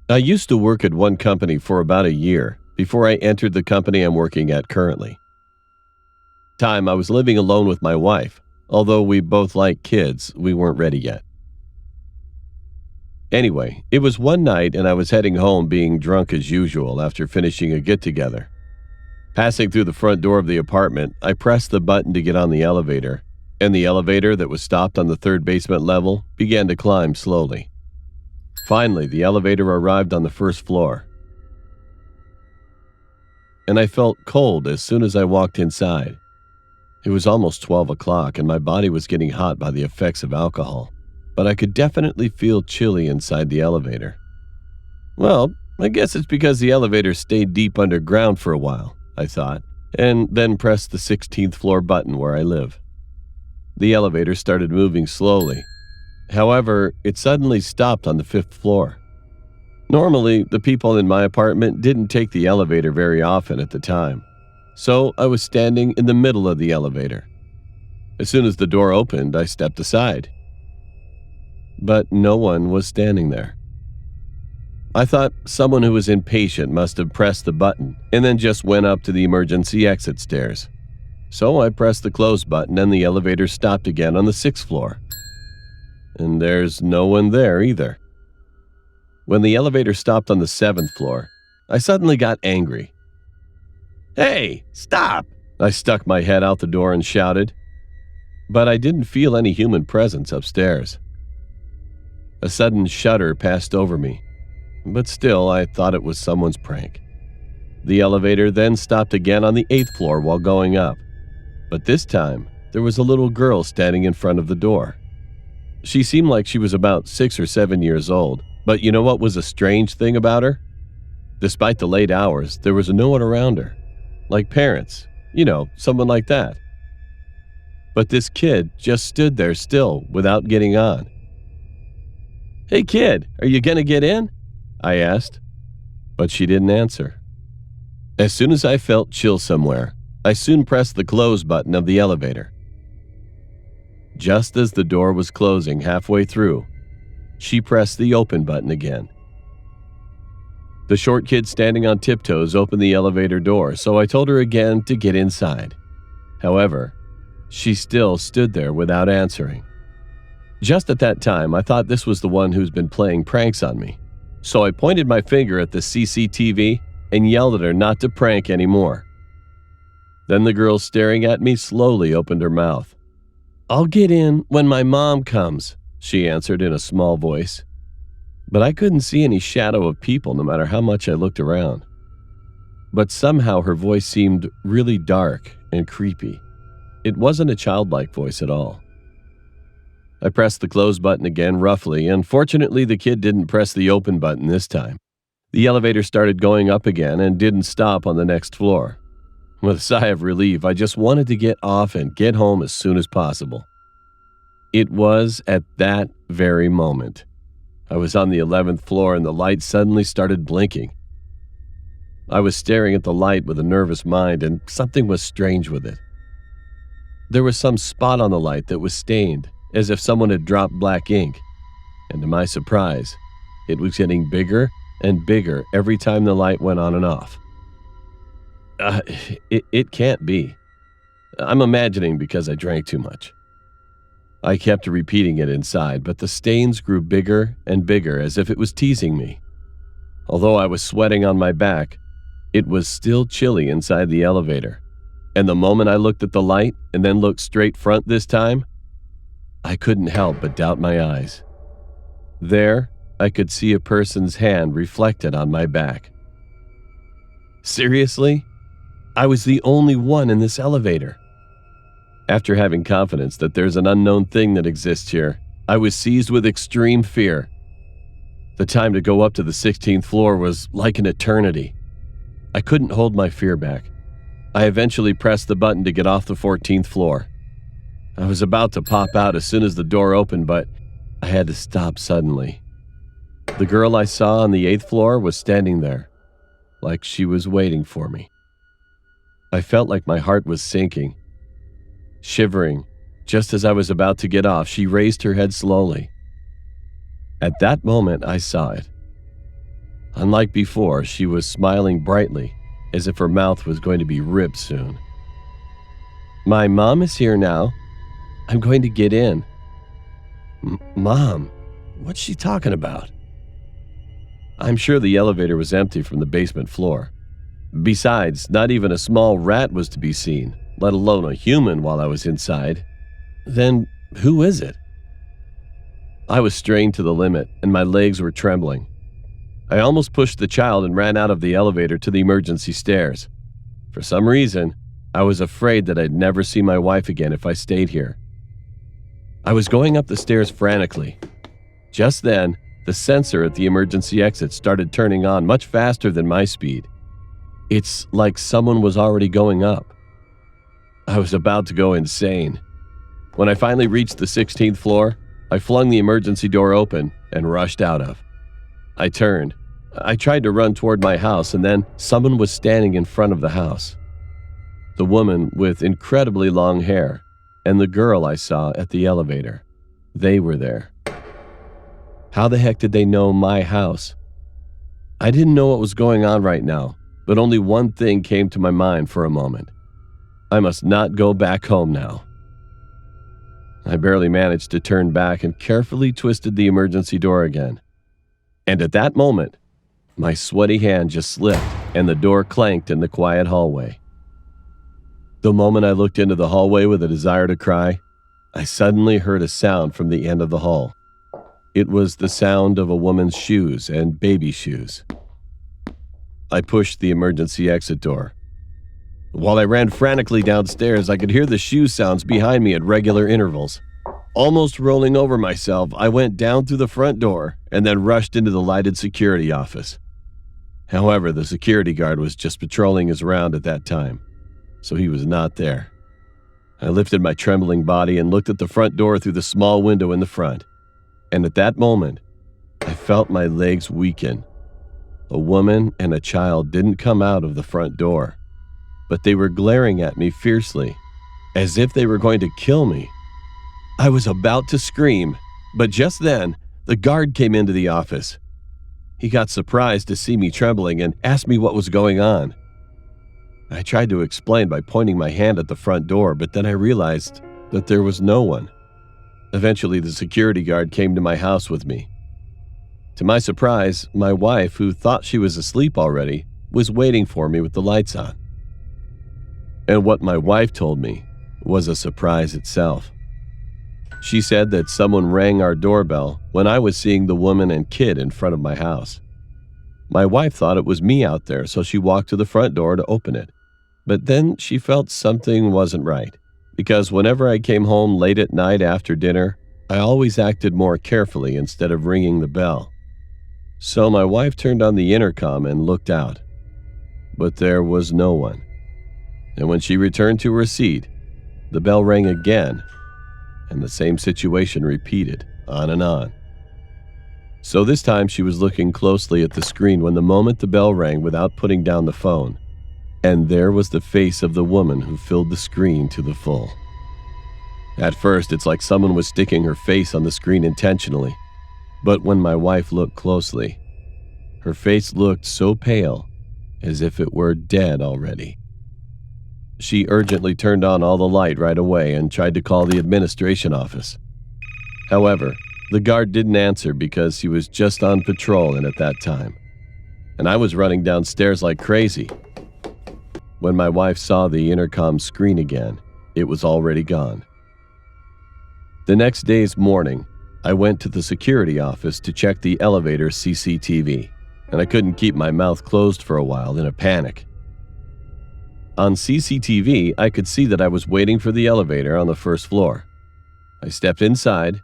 I used to work at one company for about a year before I entered the company I'm working at currently. I was living alone with my wife. Although we both like kids, we weren't ready yet. Anyway, it was one night and I was heading home being drunk as usual after finishing a get-together. Passing through the front door of the apartment, I pressed the button to get on the elevator, and the elevator that was stopped on the third basement level began to climb slowly. Finally, the elevator arrived on the first floor, and I felt cold as soon as I walked inside. It was almost 12 o'clock and my body was getting hot by the effects of alcohol, but I could definitely feel chilly inside the elevator. Well, I guess it's because the elevator stayed deep underground for a while, I thought, and then pressed the 16th floor button where I live. The elevator started moving slowly. However, it suddenly stopped on the 5th floor. Normally, the people in my apartment didn't take the elevator very often at the time. So I was standing in the middle of the elevator. As soon as the door opened, I stepped aside. But no one was standing there. I thought someone who was impatient must have pressed the button and then just went up to the emergency exit stairs. So I pressed the close button and the elevator stopped again on the 6th floor. And there's no one there either. When the elevator stopped on the 7th floor, I suddenly got angry. "Hey, stop!" I stuck my head out the door and shouted. but I didn't feel any human presence upstairs. A sudden shudder passed over me, but still I thought it was someone's prank. The elevator then stopped again on the 8th floor while going up, but this time there was a little girl standing in front of the door. She seemed like she was about 6 or 7 years old, but you know what was a strange thing about her? Despite the late hours, there was no one around her. Like parents, someone like that. But this kid just stood there still without getting on. "Hey kid, are you gonna get in?" I asked, but she didn't answer. As soon as I felt chill somewhere, I soon pressed the close button of the elevator. Just as the door was closing halfway through, she pressed the open button again. The short kid standing on tiptoes opened the elevator door, so I told her again to get inside. However, she still stood there without answering. Just at that time, I thought this was the one who's been playing pranks on me, so I pointed my finger at the CCTV and yelled at her not to prank anymore. Then the girl staring at me slowly opened her mouth. "I'll get in when my mom comes," she answered in a small voice. But I couldn't see any shadow of people no matter how much I looked around. But somehow her voice seemed really dark and creepy. It wasn't a childlike voice at all. I pressed the close button again roughly, and fortunately the kid didn't press the open button this time. The elevator started going up again and didn't stop on the next floor. With a sigh of relief, I just wanted to get off and get home as soon as possible. It was at that very moment. I was on the 11th floor and the light suddenly started blinking. I was staring at the light with a nervous mind, and something was strange with it. There was some spot on the light that was stained, as if someone had dropped black ink, and to my surprise, it was getting bigger and bigger every time the light went on and off. It can't be. I'm imagining because I drank too much. I kept repeating it inside, but the stains grew bigger and bigger as if it was teasing me. Although I was sweating on my back, it was still chilly inside the elevator, and the moment I looked at the light and then looked straight front this time, I couldn't help but doubt my eyes. There, I could see a person's hand reflected on my back. Seriously? I was the only one in this elevator. After having confidence that there's an unknown thing that exists here, I was seized with extreme fear. The time to go up to the 16th floor was like an eternity. I couldn't hold my fear back. I eventually pressed the button to get off the 14th floor. I was about to pop out as soon as the door opened, but I had to stop suddenly. The girl I saw on the 8th floor was standing there, like she was waiting for me. I felt like my heart was sinking. Shivering, just as I was about to get off, she raised her head slowly. At that moment, I saw it. Unlike before, she was smiling brightly, as if her mouth was going to be ripped soon. "My mom is here now. I'm going to get in." Mom? What's she talking about? I'm sure the elevator was empty from the basement floor. Besides, not even a small rat was to be seen, let alone a human while I was inside. Then, who is it? I was strained to the limit, and my legs were trembling. I almost pushed the child and ran out of the elevator to the emergency stairs. For some reason, I was afraid that I'd never see my wife again if I stayed here. I was going up the stairs frantically. Just then, the sensor at the emergency exit started turning on much faster than my speed. It's like someone was already going up. I was about to go insane. When I finally reached the 16th floor, I flung the emergency door open and rushed out of. I turned. I tried to run toward my house, and then someone was standing in front of the house. The woman with incredibly long hair and the girl I saw at the elevator. They were there. How the heck did they know my house? I didn't know what was going on right now, but only one thing came to my mind for a moment. I must not go back home now. I barely managed to turn back and carefully twisted the emergency door again. And at that moment, my sweaty hand just slipped and the door clanked in the quiet hallway. The moment I looked into the hallway with a desire to cry, I suddenly heard a sound from the end of the hall. It was the sound of a woman's shoes and baby shoes. I pushed the emergency exit door. While I ran frantically downstairs, I could hear the shoe sounds behind me at regular intervals. Almost rolling over myself, I went down through the front door and then rushed into the lighted security office. However, the security guard was just patrolling his round at that time, so he was not there. I lifted my trembling body and looked at the front door through the small window in the front. And at that moment, I felt my legs weaken. A woman and a child didn't come out of the front door, but they were glaring at me fiercely, as if they were going to kill me. I was about to scream, but just then, the guard came into the office. He got surprised to see me trembling and asked me what was going on. I tried to explain by pointing my hand at the front door, but then I realized that there was no one. Eventually, the security guard came to my house with me. To my surprise, my wife, who thought she was asleep already, was waiting for me with the lights on. And what my wife told me was a surprise itself. She said that someone rang our doorbell when I was seeing the woman and kid in front of my house. My wife thought it was me out there, so she walked to the front door to open it. But then she felt something wasn't right, because whenever I came home late at night after dinner, I always acted more carefully instead of ringing the bell. So my wife turned on the intercom and looked out. But there was no one. And when she returned to her seat, the bell rang again, and the same situation repeated on and on. So this time she was looking closely at the screen when the moment the bell rang without putting down the phone, and there was the face of the woman who filled the screen to the full. At first, it's like someone was sticking her face on the screen intentionally, but when my wife looked closely, her face looked so pale, as if it were dead already. She urgently turned on all the light right away and tried to call the administration office. However, the guard didn't answer because he was just on patrol and at that time, and I was running downstairs like crazy. When my wife saw the intercom screen again, it was already gone. The next day's morning, I went to the security office to check the elevator CCTV, and I couldn't keep my mouth closed for a while in a panic. On CCTV, I could see that I was waiting for the elevator on the first floor. I stepped inside.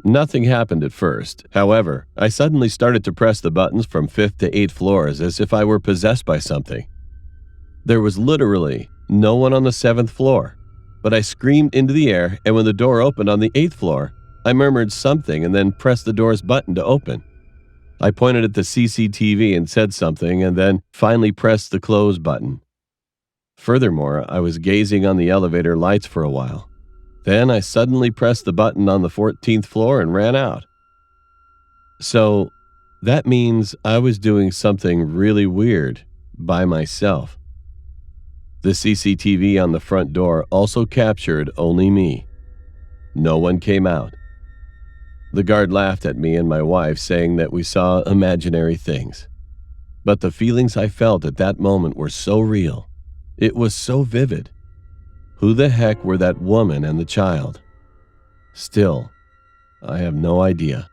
Nothing happened at first. However, I suddenly started to press the buttons from 5th to 8th floors as if I were possessed by something. There was literally no one on the 7th floor, but I screamed into the air, and when the door opened on the 8th floor, I murmured something and then pressed the door's button to open. I pointed at the CCTV and said something and then finally pressed the close button. Furthermore, I was gazing on the elevator lights for a while. Then I suddenly pressed the button on the 14th floor and ran out. So that means I was doing something really weird by myself. The CCTV on the front door also captured only me. No one came out. The guard laughed at me and my wife, saying that we saw imaginary things. But the feelings I felt at that moment were so real. It was so vivid. Who the heck were that woman and the child? Still, I have no idea.